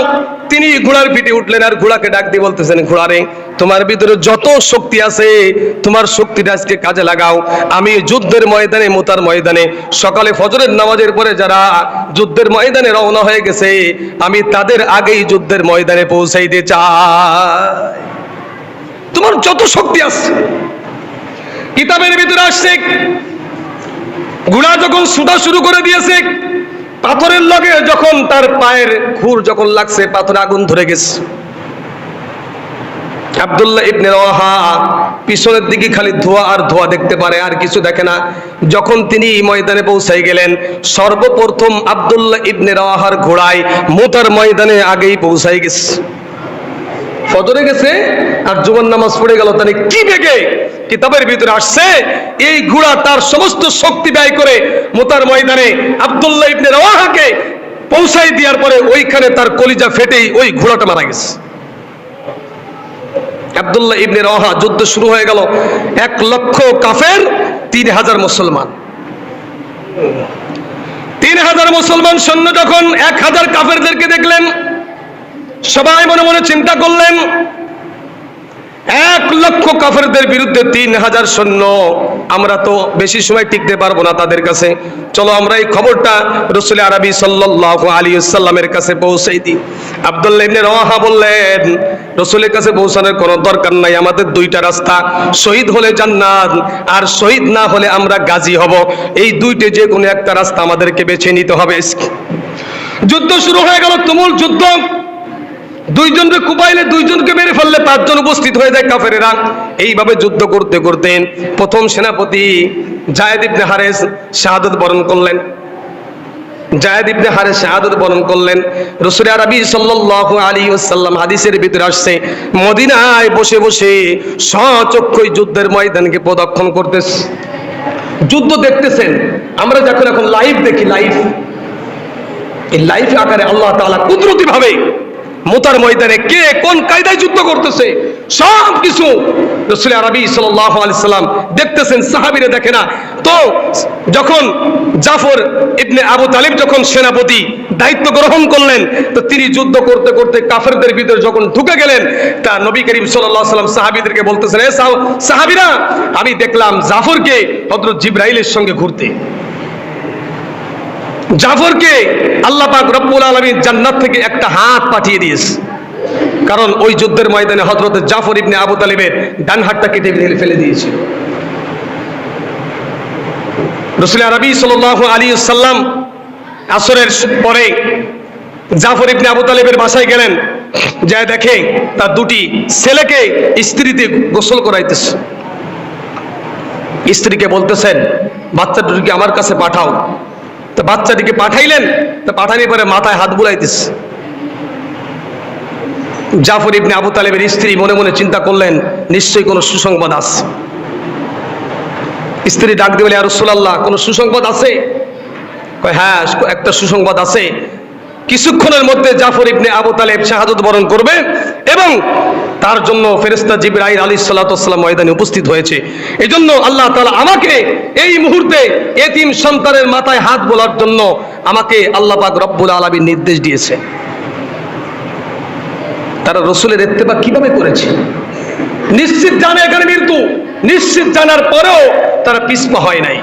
তিনি ঘোড়ার পিঠে উঠলেন আর ঘোড়াকে ডাক দিয়ে বলতেছেন, ঘোড়ারে, তোমার ভিতরে যত শক্তি আছে তোমার শক্তিটা আজকে কাজে লাগাও। আমি যুদ্ধের ময়দানে, মুতার ময়দানে সকালে ফজরের নামাজের পরে যারা যুদ্ধের ময়দানে রওনা হয়ে গেছে আমি তাদের আগেই যুদ্ধের ময়দানে পৌঁছাইতে চাই। তোমার যত শক্তি আছে। কিতাবের ভিতরে আসছে, ঘোড়া যখন ছুটা শুরু করে দিয়েছে, পাথরের লগে যখন তার পায়ের খুর যখন লাগছে, পাথরে আগুন ধরে গেছে। আব্দুল্লাহ ইবনে রাওয়াহা পিছনের দিকে খালি ধোঁয়া আর ধোঁয়া দেখতে পারে, আর কিছু দেখে না। যখন তিনি ময়দানে পৌঁছাই গেলেন, সর্বপ্রথম আব্দুল্লাহ ইবনে রাওয়াহার ঘোড়ায় মুতার ময়দানে আগেই পৌঁছাই গেছে। ফজরে গেছে আর জুমার নামাজ পড়ে গেল, তাহলে কি বেগে। কিতাবের ভিতরে আসছে, এই ঘোড়া তার সমস্ত শক্তি ব্যয় করে মুতার ময়দানে আব্দুল্লাহ ইবনে রাওয়াহাকে পৌঁছাই দেওয়ার পরে ওইখানে তার কলিজা ফেটেই ওই ঘোড়াটা মারা গেছে। আব্দুল্লাহ ইবনে রাওয়াহা, যুদ্ধ শুরু হয়ে গেল। 1 লক্ষ কাফের, 3000 মুসলমান। 3000 মুসলমান সৈন্য যখন 1000 কাফেরদেরকে দেখলেন, সবাই মনে মনে চিন্তা করলেন, 1 লক্ষ কাফেরদের বিরুদ্ধে 3000 সৈন্য, আমরা তো বেশি সময় টিকতে পারবো না তাদের কাছে। চলো আমরা এই খবরটা রাসূল আরবি সাল্লাল্লাহু আলাইহি ওয়াসাল্লামের কাছে পৌঁছাই দিই। আব্দুল্লাহ ইবনে রাওয়াহা বললেন, রাসূলের কাছে পৌঁছানোর কোনো দরকার নাই, আমাদের 2টা রাস্তা, শহীদ হলে জান্নাত আর শহীদ না হলে আমরা গাজী হব। এই 2টে যে কোনো একটা রাস্তা আমাদেরকে বেছে নিতে হবে। যুদ্ধ শুরু হয়ে গেল, তুমুল যুদ্ধ। 2 জনকে কুপাইলে 2 জনকে মেরে ফেললে 5 জন উপস্থিত হয়ে যায় কাফেরেরা। এইভাবে যুদ্ধ করতে করতে প্রথম সেনাপতি যায়েদ ইবনে হারেস শাহাদাত বরণ করলেন। যায়েদ ইবনে হারেস শাহাদাত বরণ করলেন। রাসূল আরবি সাল্লাল্লাহু আলাইহি ওয়াসাল্লাম হাদিসের ভিতরে আসছে, মদিনায় বসে বসে সচক্ষে যুদ্ধের ময়দানকে প্রদক্ষিণ করতেছে, যুদ্ধ দেখতেছেন। আমরা যখন এখন লাইভ দেখি, এই লাইভ আকারে আল্লাহ তাআলা কুদরতি ভাবে মুতার ময়দানে কে কোন কায়দায় যুদ্ধ করতেছে সব কিছু রাসূল আরবি সাল্লাল্লাহু আলাইহি সাল্লাম দেখতেছেন, সাহাবীরা দেখে না। তো যখন জাফর ইবনে আবু তালিব যখন সেনাপতি দায়িত্ব গ্রহণ করলেন, তো তিনি যুদ্ধ করতে করতে কাফেরদের ভিতরে যখন ঢুকে গেলেন, তা নবী করিম সাল্লাল্লাহু আলাইহি সাল্লাম সাহাবীদেরকে বলতেছেন, এ সাহাবীরা, আমি দেখলাম জাফরকে হযরত জিবরাইলের সঙ্গে ঘুরতে। জাফরকে আল্লাহ পাক রব্বুল আলামিন জান্নাত থেকে একটা হাত পাঠিয়ে দিয়েছে, কারণ ওই যুদ্ধের ময়দানে হযরত জাফর ইবনে আবু তালিবের ডান হাতটা কেটে ফেলে দিয়েছিল। রাসূল আরবি সাল্লাল্লাহু আলাইহি ওয়াসাল্লাম আসরের পরে জাফর ইবনে আবু তালিবের বাসায় গেলেন, যায় দেখে তার 2টি ছেলেকে স্ত্রীতে গোসল করাইতেছে। স্ত্রীকে বলতেছেন, বাচ্চা দুটিকে আমার কাছে পাঠাও। তো বাচ্চাটিকে পাঠাইলেন, তা পাঠানোর পরে মাথায় হাত বুলাইতেছে। জাফর ইবনে আবু তালিবের স্ত্রী মনে মনে চিন্তা করলেন, নিশ্চয়ই কোনো সুসংবাদ আছে। স্ত্রী ডাক দিয়ে বলে, ইয়া রাসূলুল্লাহ, কোনো সুসংবাদ আছে? কয়, হ্যাঁ, একটা সুসংবাদ আছে। কিছুক্ষণের মধ্যে জাফর ইবনে আবু তালিব শাহাদাত বরণ করবে এবং তার জন্য ফেরেশতা জিবরাইল আলাইহিস সালাতু ওয়াস সালাম ময়দানে উপস্থিত হয়েছে। এজন্য আল্লাহ তাআলা আমাকে এই মুহূর্তে এতিম সন্তানের মাথায় হাত বোলার জন্য আমাকে আল্লাহ পাক রব্বুল আলামিন নির্দেশ দিয়েছে। তারা রাসূলের ইত্তেবা কিভাবে করেছে? নিশ্চিত জানে এখানে মৃত্যু, নিশ্চিত জানার পরেও তারা পিছপা হয় নাই।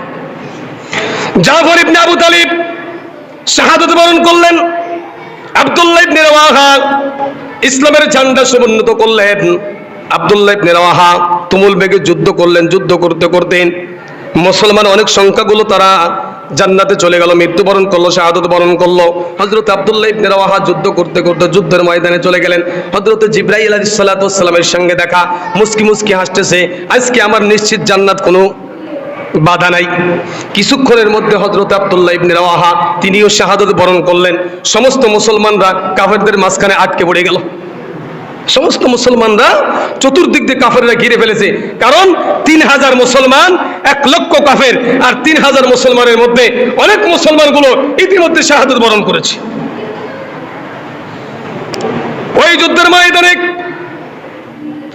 জাফর ইবনে আবু তালিব শাহাদাত বরণ করলেন। আব্দুল্লাহ ইবনে রাওয়াহা ইসলামের ঝান্ডা সমুন্নত করলেন। আব্দুল্লাহ ইবনে রাওয়াহা তুমুল বেগে যুদ্ধ করলেন। যুদ্ধ করতে করতে মুসলমান অনেক সংখ্যাগুলো তারা জান্নাতে চলে গেল, মৃত্যুবরণ করলো, শাহাদাত বরণ করলো। হযরত আব্দুল্লাহ ইবনে রাওয়াহা যুদ্ধ করতে করতে যুদ্ধের ময়দানে চলে গেলেন। হযরত জিবরাইল আলাইহিস সালাতু ওয়াস সালামের সঙ্গে দেখা, মুস্কি মুস্কি হাসতেছে, আজকে আমার নিশ্চিত জান্নাত, কোনো বাধা নাই। কিছুক্ষণের মধ্যে হযরত আব্দুল্লাহ ইবনে রাওয়াহা তিনিও শাহাদাত বরণ করলেন। সমস্ত মুসলমানরা কাফেরদের মাঝখানে আটকে পড়ে গেল। সমস্ত মুসলমানরা চতুর্দিক দিয়ে কাফেররা ঘিরে ফেলেছে, কারণ 3000 মুসলমান 1 লক্ষ কাফের, আর 3000 মুসলমানের মধ্যে অনেক মুসলমানগুলো ইতিমধ্যে শাহাদাত বরণ করেছে। ওই যুদ্ধের ময়দানে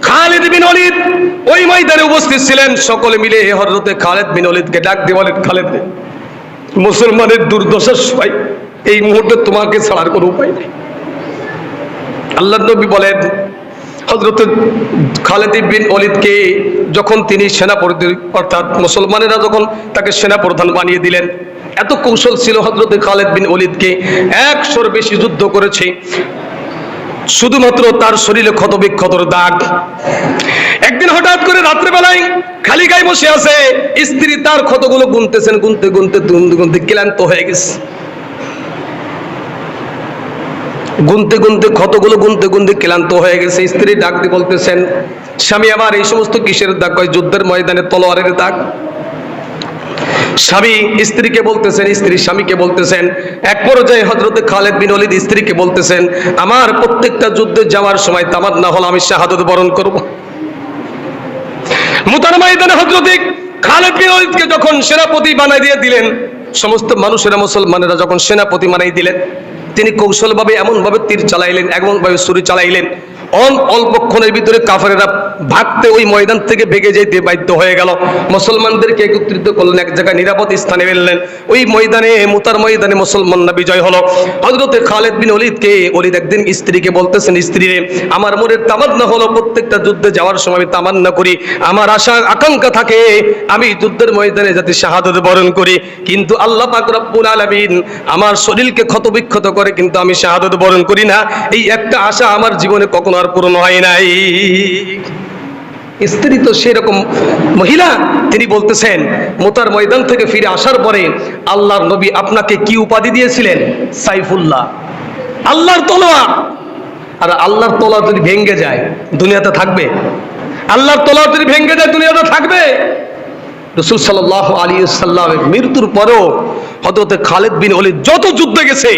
খালিদ বিন ওলীদ ওই ময়দানে উপস্থিত ছিলেন। সকলে মিলে হযরতে খালিদ বিন ওলীদকে ডাক দিয়ে বলেন, খালিদ, মুসলমানের দুর্দশার সময় এই মুহূর্তে তোমাকে ছাড়ার কোনো উপায় নেই। আল্লাহর নবী বলেন, হযরত খালিদ বিন ওলীদকে যখন তিনি সেনাপতি, অর্থাৎ মুসলমানেরা যখন তাকে সেনাপ্রধান বানিয়ে দিলেন, এত কৌশল ছিল হযরত খালিদ বিন ওলীদকে, 100-র বেশি যুদ্ধ করেছে, শুধুমাত্র তার শরীরে ক্ষত বিক্ষতর দাগ। একদিন হঠাৎ করে রাত্রেবেলায় খালি গায়ে বসে আছে, স্ত্রী তার ক্ষতগুলো গুনতেছেন, গুনতে গুনতে গুনতে ক্লান্ত হয়ে গেছে। গুনতে গুনতে ক্ষতগুলো গুনতে গুনতে ক্লান্ত হয়ে গেছে। স্ত্রী ডাক দিয়ে বলতেছেন, স্বামী আমার এই সমস্ত কিসের দাগ? কয় যুদ্ধের ময়দানে তলোয়ারের দাগ। স্বামী স্ত্রীকে বলতেছেন, স্ত্রী স্বামীকে বলতেছেন। এক পর্যায়ে হযরত খালিদ বিন ওলীদ স্ত্রীকে বলতেছেন, আমার প্রত্যেকটা যুদ্ধে যাওয়ার সময় তামান্না হলো আমি শাহাদাত বরণ করব। মুতার ময়দানে হযরত খালিদ বিন ওলীদকে যখন সেনাপতি বানাই দিয়ে দিলেন, সমস্ত মানুষেরা মুসলমানেরা যখন সেনাপতি বানাই দিলেন, তিনি কৌশলভাবে এমনভাবে তীর চালাইলেন, এমনভাবে ছুরি চালাইলেন, অল্পক্ষণের ভিতরে কাফেরেরা ভাগতে ওই ময়দান থেকে ভেগে যেতে বাধ্য হয়ে গেল। মুসলমানদেরকে একত্রিত করলেন, এক জায়গায় নিরাপদ স্থানে ফেললেন। ওই ময়দানে, মুতার ময়দানে মুসলমানরা বিজয় হলো। হযরতে খালিদ বিন ওলীদকে ওলীদ একদিন স্ত্রীকে বলতেছেন, স্ত্রী রে, আমার মনের তামান্না হলো প্রত্যেকটা যুদ্ধে যাওয়ার সময় আমি তামান্না করি, আমার আশা আকাঙ্ক্ষা থাকে আমি যুদ্ধের ময়দানে যাতে শাহাদাত বরণ করি, কিন্তু আল্লাহ পাক রব্বুল আলামিন আমার শরীরকে ক্ষতবিক্ষত করে, কিন্তু আমি শাহাদাত বরণ করি না। এই একটা আশা আমার জীবনে কখনো আর পূরণ হয় নাই। স্ত্রী তো সেরকম মহিলা, তিনি বলতেছেন, মুতার ময়দান থেকে ফিরে আসার পরে আল্লাহর নবী আপনাকে কি উপাধি দিয়েছিলেন? সাইফুল্লাহ, আল্লাহর তলোয়ার। আর আল্লাহর তলোয়ার যদি ভেঙে যায় দুনিয়াতে থাকবে? আল্লাহর তলোয়ার যদি ভেঙে যায় দুনিয়াতে থাকবে? রাসূল সাল্লাল্লাহু আলাইহি ওয়াসাল্লামের মৃত্যুর পরেও হযরত খালিদ বিন ওলীদ যত যুদ্ধে গেছে,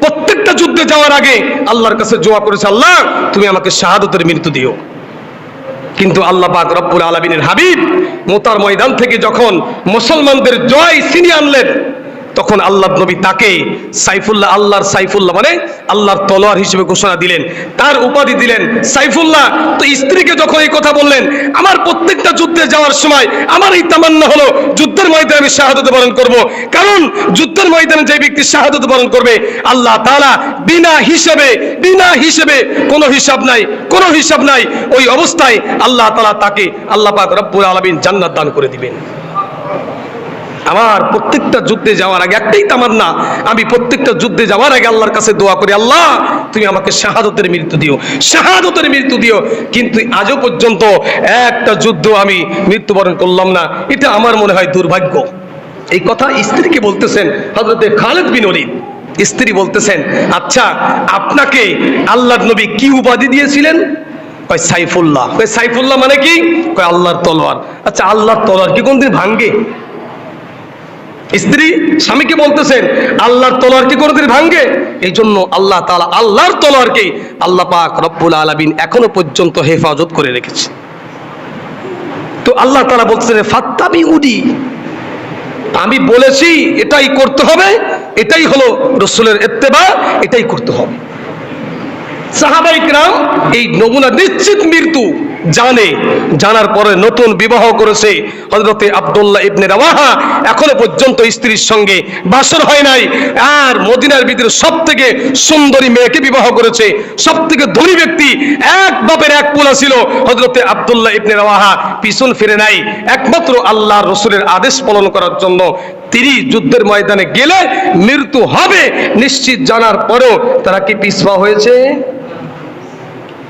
প্রত্যেকটা যুদ্ধে যাওয়ার আগে আল্লাহর কাছে দোয়া করেছে, আল্লাহ তুমি আমাকে শাহাদাতের মৃত্যু দিও। কিন্তু আল্লাহ পাক রব্বুল আলামিনের হাবিব মুতার ময়দান থেকে যখন মুসলমানদের জয় ছিনিয়ে আনলেন, তখন আল্লাহ নবী তাকে সাইফুল্লাহ, আল্লাহর সাইফুল্লাহ মানে আল্লাহর তলোয়ার হিসেবে ঘোষণা দিলেন, তার উপাধি দিলেন সাইফুল্লাহ। তো স্ত্রীকে যখন এই কথা বললেন, আমার প্রত্যেকটা যুদ্ধে যাওয়ার সময় আমার এই তামান্না হলো যুদ্ধের ময়দানে আমি শাহাদাত বরণ করব, কারণ যুদ্ধের ময়দানে যে ব্যক্তি শাহাদাত বরণ করবে আল্লাহ তাআলা বিনা হিসেবে কোনো হিসাব নাই, ওই অবস্থায় আল্লাহ তাআলা তাকে, আল্লাহ পাক রব্বুল আলামিন জান্নাত দান করে দিবেন। আমার প্রত্যেকটা যুদ্ধে যাওয়ার আগে একটাই তামান্না, আমি প্রত্যেকটা যুদ্ধে যাওয়ার আগে আল্লাহর কাছে দোয়া করি, আল্লাহ তুমি আমাকে শাহাদাতের মৃত্যু দিও। কিন্তু আজও পর্যন্ত একটা যুদ্ধ আমি মৃত্যুবরণ করলাম না, এটা আমার মনে হয় দুর্ভাগ্য। এই কথা স্ত্রীকে বলতেছেন হযরত খালিদ বিন ওলীদ। স্ত্রী বলতেছেন, আচ্ছা আপনাকে আল্লাহর নবী কি উপাধি দিয়েছিলেন? কয় সাইফুল্লাহ। কয় সাইফুল্লাহ মানে কি? কয় আল্লাহর তলোয়ার। আচ্ছা আল্লাহর তলোয়ার কি কোনদিন ভাঙে? স্ত্রী স্বামীকে বলতেছেন, আল্লাহর তলোয়ার কি কোনদিন ভাঙে? এই জন্য আল্লাহ তাআলা আল্লাহর তলোয়ারকে আল্লাহ পাক রব্বুল আলামিন এখনো পর্যন্ত হেফাজত করে রেখেছে। তো আল্লাহ তাআলা বলতেছেন, ফাত্তাবিউনি, আমি বলেছি এটাই করতে হবে, এটাই হলো রাসূলের ইত্তেবা, এটাই করতে হবে। সাহাবায়ে কিরাম এই নমুনা নিশ্চিত মৃত্যু জানার পরে নতুন বিবাহ করেছে হযরতে আব্দুল্লাহ ইবনে রাওয়াহা, এখনো পর্যন্ত স্ত্রীর সঙ্গে বাসর হয় নাই। আর মদিনার ভিতরে সবথেকে সুন্দরী মেয়েকে বিবাহ করেছে, সবথেকে ধনী ব্যক্তি, এক বাপের এক পোলা ছিল হযরতে আব্দুল্লাহ ইবনে রাওয়াহা, পিছন ফিরে নাই, একমাত্র আল্লাহর রাসূলের আদেশ পালন করার জন্য তিনি যুদ্ধের ময়দানে গেলে মৃত্যু হবে নিশ্চিত জানার পরেও তারা কি পিছপা হয়েছে?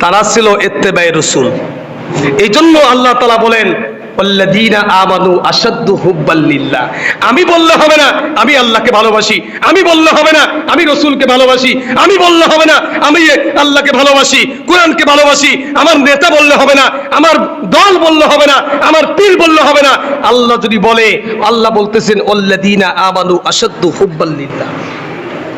তারা ছিল ইত্তেবায়ে রাসূল। এই জন্য আল্লাহ তাআলা বলেন ওয়াল্লাযীনা আমানু আশাদ্দু হুব্বাল লিল্লাহ। আমি বললে হবে না আমি আল্লাহকে ভালোবাসি, আমি বললে হবে না আমি রাসূলকে ভালোবাসি, আমি বললে হবে না আমি আল্লাহকে ভালোবাসি, কোরআনকে ভালোবাসি, আমার নেতা বললে হবে না, আমার দল বললে হবে না, আমার পীর বললে হবে না। আল্লাহ যদি বলে, আল্লাহ বলতেছেন ওয়াল্লাযীনা আমানু আশাদ্দু হুব্বাল লিল্লাহ।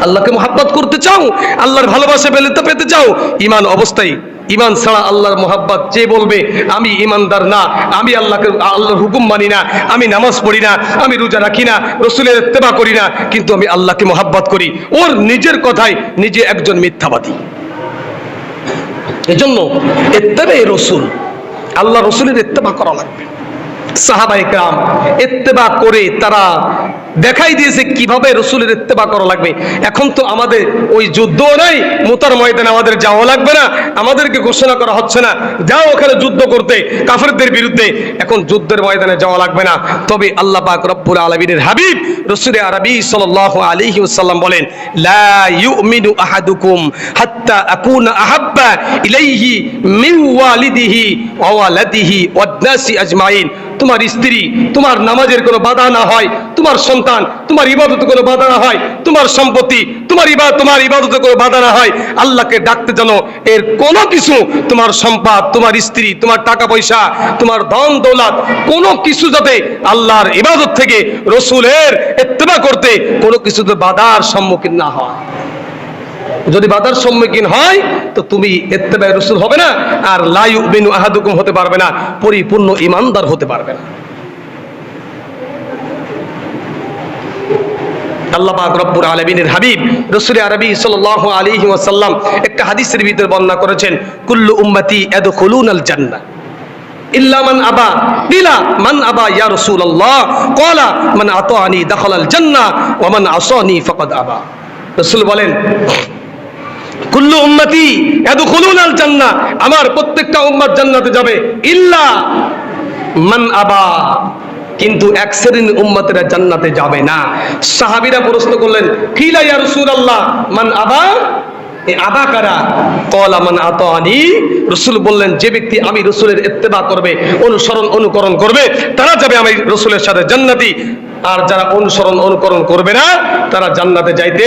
আল্লাহকে মহব্বত করতে চাও, আল্লাহর ভালোবাসা পেতে চাও, ঈমান অবস্থায়, ঈমান ছাড়া আল্লাহর মহব্বত যে বলবে আমি ঈমানদার না, আমি আল্লাহর হুকুম মানি না, আমি নামাজ পড়ি না, আমি রোজা রাখি না, রাসূলের ইত্তেবা করি না, কিন্তু আমি আল্লাহকে মহব্বত করি, ওর নিজের কথায় নিজে একজন মিথ্যাবাদী। এজন্য ইত্তেবায়ে রাসূল, আল্লাহ রাসূলের ইত্তেবা করা লাগবে। সাহাবায়ে কেরাম ইত্তেবা করে তারা দেখাই দিয়েছে কিভাবে রাসূলের ইত্তেবা করা লাগবে। এখন তো আমাদের ওই যুদ্ধ নাই, মুতার ময়দানে আমাদের যাওয়া লাগবে না, আমাদেরকে ঘোষণা করা হচ্ছে না যাও ওখানে যুদ্ধ করতে কাফেরদের বিরুদ্ধে, এখন যুদ্ধের ময়দানে যাওয়া লাগবে না। তবে আল্লাহ পাক রব্বুল আলামিনের হাবিব রাসূল আরবি সাল্লাল্লাহু আলাইহি ওয়াসাল্লাম বলেন লা ইউমিনু আহাদুকুম হাত্তা আকুনা আহাব্বা ইলাইহি মিন ওয়ালিদিহি ওয়া ওয়ালাদিহি ওয়ান নাসি আজমাইন। তোমার স্ত্রী, তোমার নামাজের কোনো বাধা না হয়, তোমার সন্তান, তোমার ইবাদতে কোনো বাধা না হয়, তোমার সম্পত্তি, তোমার ইবাদতে কোনো বাধা না হয়, আল্লাহকে ডাকতে জানো, এর কোনো কিছু, তোমার সম্পদ, তোমার স্ত্রী, তোমার টাকা পয়সা, তোমার ধন দৌলত, কোনো কিছু যাতে আল্লাহর ইবাদত থেকে রাসূলের ইত্তেবা করতে কোনো কিছুতে বাধার সম্মুখীন না হয়। যদি বাধার সম্মুখীন হয় তো তুমি ইত্তেবায়ে রাসূল হবে না, আর লা ইউমিনু আহাদুকুম হতে পারবে না, পরিপূর্ণ ঈমানদার হতে পারবে না। আল্লাহ পাক রব্বুল আলামিনের হাবিব রাসূল আরবি সাল্লাল্লাহু আলাইহি ওয়াসাল্লাম একটা হাদিসের ভিতরে বর্ণনা করেছেন কুল্লু উম্মতি ইয়াদখুলুনাল জান্নাহ ইল্লা মান আবা। কিলা মান আবা ইয়া রাসূলুল্লাহ? ক্বালা মান আতাআনি দাখালাল জান্নাহ ওয়া মান আসানি ফাকাদ আবা। রাসূল বলেন কুল্লু উম্মতি ইয়াদখুলুনাল জান্নাহ, আমার প্রত্যেকটা উম্মত জান্নাতে যাবে, ইল্লা মান আবা, কিন্তু এক শ্রেণীর উম্মতেরা জান্নাতে যাবে না। সাহাবীরা প্রশ্ন করলেন কিলা ইয়া রাসূলুল্লাহ মান আবা, এই আবা কারা? ক্বালা মান আতাআনি। রাসূল বললেন যে ব্যক্তি আমি রাসূলের ইত্তেবা করবে, অনুকরণ করবে, তারা যাবে আমি রাসূলের সাথে জান্নাতি, আর যারা অনুকরণ করবে না তারা জান্নাতে যাইতে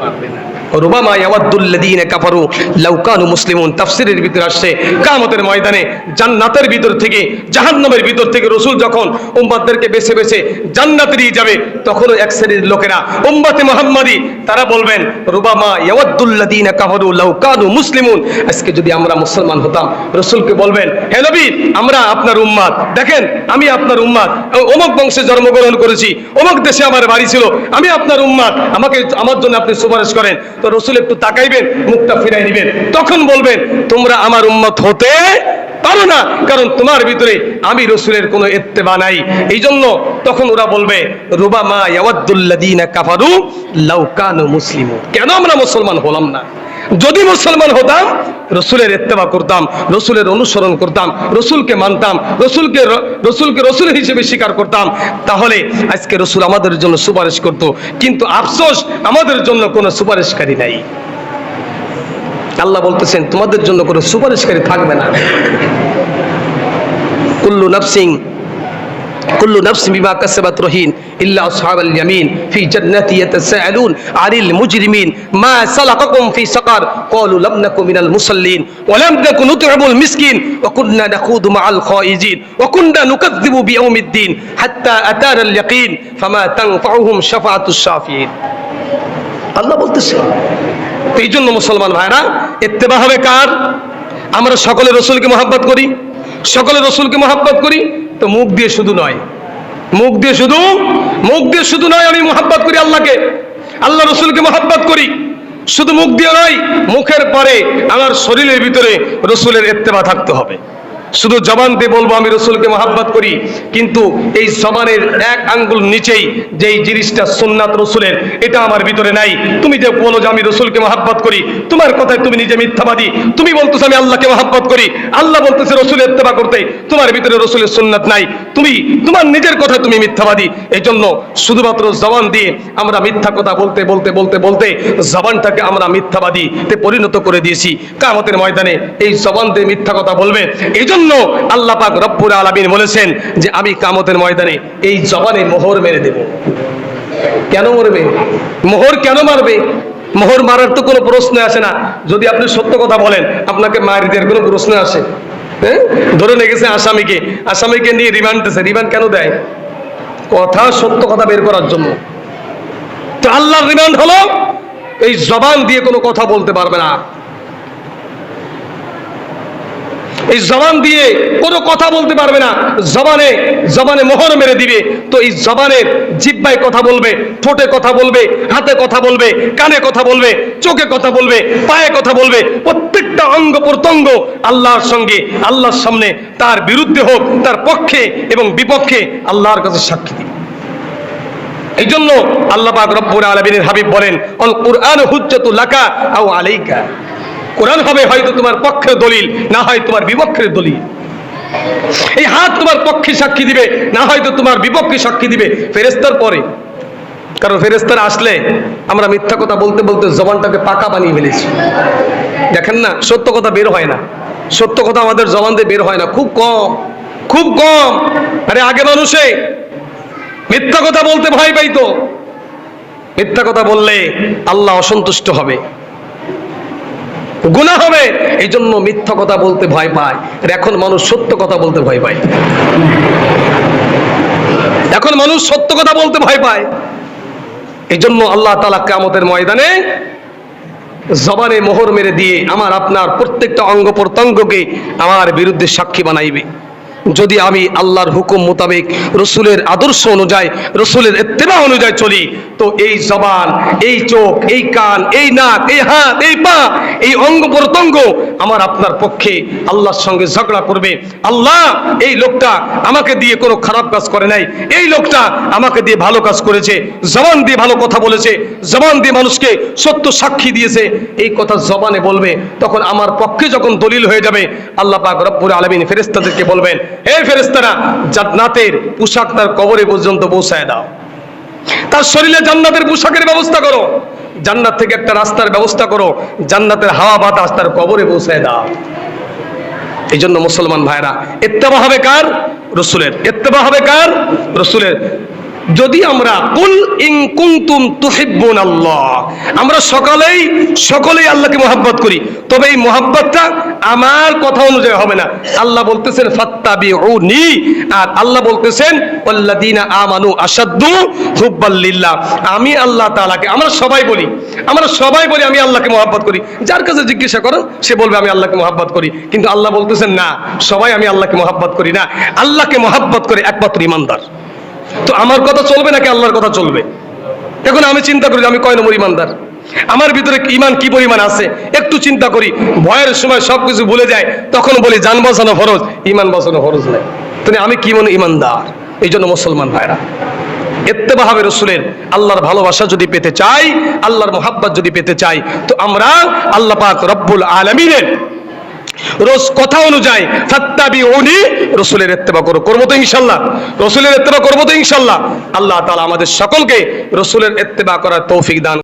পারবে না। রুবামা ইয়াওয়াদ্দুল্লাযীনা কাফারু লাউ কানু মুসলিমুন। তাফসীরের ভিতরে আসছে কিয়ামতের ময়দানে জান্নাতের ভিতর থেকে, জাহান্নামের ভিতর থেকে রাসূল যখন উম্মতদেরকে বেছে বেছে জান্নাতে নিয়ে যাবে, তখন এক শ্রেণীর লোকেরা উম্মতে মুহাম্মাদী তারা বলবেন রুবামা ইয়াওয়াদ্দুল্লাযীনা কাফারু লাউ কানু মুসলিমুন। আজকে যদি আমরা মুসলমান হতাম, রাসূলকে বলবেন হে নবী আমরা আপনার উম্মত, দেখেন আমি আপনার উম্মত, অমুক বংশে জন্মগ্রহণ করেছি, অমুক দেশে আমার বাড়ি ছিল, আমি আপনার উম্মত, আমার জন্য আপনি সুপারিশ করেন। তো রাসূল একটু তাকাইবেন, মুখটা ফিরাই নেবেন, তখন বলবেন তোমরা আমার উম্মত হতে পারো না, কারণ তোমার ভিতরে আমি রাসূলের কোনো ইত্তেবা নাই। এই জন্য তখন ওরা বলবে রুবামা ইয়াওয়াদ্দুল্লাযীনা কাফারু লাউ কানু মুসলিমুন। কেন আমরা মুসলমান হলাম না? যদি মুসলমান হতাম রাসূলের ইত্তেবা করতাম, রাসূলের অনুসরণ করতাম, রাসূলকে মানতাম, রাসূলকে রাসূল হিসেবে স্বীকার করতাম, তাহলে আজকে রাসূল আমাদের জন্য সুপারিশ করত। কিন্তু আফসোস আমাদের জন্য কোনো সুপারিশকারী নাই। আল্লাহ বলতেছেন তোমাদের জন্য কোনো সুপারিশকারী থাকবে না। কুল্লু নাফসিন বিমা কাসাবাত রহিন ইল্লা আসহাবাল ইয়ামিন ফি জান্নাতি ইয়াতাসাআলুন আনিল মুজরিমিন মা সালাকাকুম ফি সাকার ক্বালু লাম নাকু মিনাল মুসাল্লিন ওয়া লাম নাকু নুত'imul মিসকিন ওয়া কুননা নাখুদু মা'আল খাইজিন ওয়া কুননা নুকাযযিবু বিয়াউমিদ্দিন হাত্তা আতানাল ইয়াকিন ফামা তানফাউহুম শাফাআতুশ শাফিঈন। আল্লাহ বলতেছে এই জন্য মুসলমান ভাইরা ইত্তেবা হবে কার? আমরা সকলে রাসূলকে মহব্বত করি, সকলে রাসূলকে মহব্বত করি, তো মুখ দিয়ে শুধু নয়, মুখ দিয়ে শুধু নয় আমি মহব্বত করি আল্লাহকে, আল্লাহ রাসূলকে মহব্বত করি, শুধু মুখ দিয়ে নয়, মুখের পরে আমার শরীরের ভিতরে রাসূলের ইত্তেবা থাকতে হবে। শুধু জবান দিয়ে বলবো আমি রসুলকে মহাব্বত করি, কিন্তু এই জবানের এক আঙ্গুল নিচেই যেই জিনিসটা সুন্নাত রসুলের এটা আমার ভিতরে নাই। তুমি যে বলো যে আমি রসুলকে মহাব্বত করি, তোমার কথায় তুমি নিজে মিথ্যাবাদী। তুমি বলতেছো আমি আল্লাহকে মহাব্বত করি, আল্লাহ বলতেছে রসুলের ইত্তেবা করতে, তোমার ভিতরে রসুলের সুন্নাত নাই। তুমি তোমার নিজের কথায় তুমি মিথ্যাবাদী। এই জন্য শুধুমাত্র জবান দিয়ে আমরা মিথ্যা কথা বলতে বলতে বলতে বলতে জবানটাকে আমরা মিথ্যাবাদীতে পরিণত করে দিয়েছি। কিয়ামতের ময়দানে এই জবান দিয়ে মিথ্যা কথা বলবে। এই জন্য আল্লাহ পাক রব্বুল আলামিন বলেছেন যে আমি কিয়ামতের ময়দানে এই জবানে মোহর মেরে দেব। কেন মরবে? মোহর কেন মারবে? মোহর মারার তো কোনো প্রশ্ন আসে না। যদি আপনি সত্য কথা বলেন আপনাকে মারি দেওয়ার কোনো প্রশ্ন আসে? হ্যাঁ, ধরে নিয়ে গেছে আসামিকে নিয়ে রিমান্ড দিয়েছে। রিমান্ড কেন দেয়? কথা সত্য কথা বের করার জন্য। তো আল্লাহর রিমান্ড হলো এই জবান দিয়ে কোনো কথা বলতে পারবে না, এই জবান দিয়ে কোনো কথা বলতে পারবে না। জবানে মোহর মেরে দিবে। তো এই জবানের জিহ্বায় কথা বলবে, ঠোঁটে কথা বলবে, হাতে কথা বলবে, কানে কথা বলবে, চোখে কথা বলবে, পায়ে কথা বলবে। প্রত্যেকটা অঙ্গ প্রত্যঙ্গ আল্লাহর সঙ্গে, আল্লাহর সামনে তার বিরুদ্ধে হোক তার পক্ষে এবং বিপক্ষে আল্লাহর কাছে সাক্ষী দিবে। এই জন্য আল্লাহ পাক রব্বুল আলামিনের হাবিব বলেন আল কুরআন হুজ্জাতুল লাকা আও আলাইকা। কোরআন হবে হয়তো তোমার পক্ষের দলিল, না হয় তোমার বিপক্ষের দলিল। এই হাত তোমার পক্ষে সাক্ষী দিবে, না হয়তো তোমার বিপক্ষে সাক্ষী দিবে ফেরেশতার পরে। কারণ ফেরেশতারা আসলে আমরা মিথ্যা কথা বলতে বলতে জবানটাকে পাকা বানিয়ে ফেলেছি। দেখেন না, সত্য কথা বের হয় না। সত্য কথা আমাদের জবান দিয়ে বের হয় না, খুব কম, খুব কম। আরে আগে মানুষে মিথ্যা কথা বলতে ভয় পাইতো। মিথ্যা কথা বললে আল্লাহ অসন্তুষ্ট হবে, গুনাহ হবে। এই জন্য মিথ্যা কথা বলতে ভয় পায়। আর এখন মানুষ সত্য কথা বলতে ভয় পায়। এখন মানুষ সত্য কথা বলতে ভয় পায়। এই জন্য আল্লাহ তাআলা কিয়ামতের ময়দানে জবানে মোহর মেরে দিয়ে আমার আপনার প্রত্যেকটা অঙ্গ প্রত্যঙ্গকে আমার বিরুদ্ধে সাক্ষী বানাইবে। যদি আমি আল্লাহর হুকুম মোতাবেক রসুলের আদর্শ অনুযায়ী, রসুলের ইত্তেবা অনুযায়ী চলি, তো এই জবান, এই চোখ, এই কান, এই নাক, এই হাত, এই পা, এই অঙ্গ প্রত্যঙ্গ আমার আপনার পক্ষে আল্লাহর সঙ্গে ঝগড়া করবে। আল্লাহ এই লোকটা আমাকে দিয়ে কোনো খারাপ কাজ করে নাই, এই লোকটা আমাকে দিয়ে ভালো কাজ করেছে, জবান দিয়ে ভালো কথা বলেছে, জবান দিয়ে মানুষকে সত্য সাক্ষী দিয়েছে, এই কথা জবানে বলবে। তখন আমার পক্ষে যখন দলিল হয়ে যাবে, আল্লাহ পাক রব্বুল আলামিন ফেরেশতাদেরকে বলবেন, হে ফেরেশতারা, জান্নাতের পোশাক তার কবরে পর্যন্ত পৌঁছায় দাও, তার শরীরে জান্নাতের পোশাকের ব্যবস্থা করো, জান্নাত থেকে একটা রাস্তার ব্যবস্থা করো, জান্নাতের হাওয়া বাতাস তার কবরে পৌঁছায় দাও। এই জন্য মুসলমান ভাইরা, ইত্তেবা হবে কার? রসুলের। ইত্তেবা হবে কার? রসুলের। যদি আমরা কুল ইন কুনতুম তুহিব্বুনাল্লাহ, আমরা সকলেই আল্লাহকে মহব্বত করি, তবে এই মহব্বতটা আমার কথা অনুযায়ী হবে না। আল্লাহ বলতেছেন ফাত্তাবিউনি, আর আল্লাহ বলতেছেন ওয়াল্লাযীনা আমানু আশাদ্দু হুব্বাল লিল্লাহ। আমি আল্লাহ তাআলাকে, আমরা সবাই বলি আমি আল্লাহকে মহব্বত করি। যার কাছে জিজ্ঞাসা করো সে বলবে আমি আল্লাহকে মহব্বত করি। কিন্তু আল্লাহ বলতেছেন না, সবাই আমি আল্লাহকে মহব্বত করি না। আল্লাহকে মহব্বত করে একমাত্র ঈমানদার। তো আমার কথা চলবে নাকি আল্লাহর কথা চলবে? এখন আমি চিন্তা করি আমি কয় নম্বর ঈমানদার, আমার ভিতরে ঈমান কি পরিমাণ আছে একটু চিন্তা করি। ভয়ের সময় সবকিছু ভুলে যায়, তখন বলি জান বাঁচানো ফরজ, ঈমান বাঁচানো ফরজ নাই। তাহলে আমি কি মনে ঈমানদার? এই জন্য মুসলমান ভাইরা, ইত্তেবা হবে রসুলের। আল্লাহর ভালোবাসা যদি পেতে চাই, আল্লাহর মুহাব্বত যদি পেতে চাই, তো আমরা আল্লাহ পাক রব্বুল আলামিনের রোজ কথা অনুযায়ী ফাত্তাবিউনি, রসুলের ইত্তেবা করবো তো ইনশাআল্লাহ, রসুলের ইত্তেবা করবো তো ইনশাআল্লাহ। আল্লাহ তাআলা আমাদের সকলকে রসুলের ইত্তেবা করার তৌফিক দান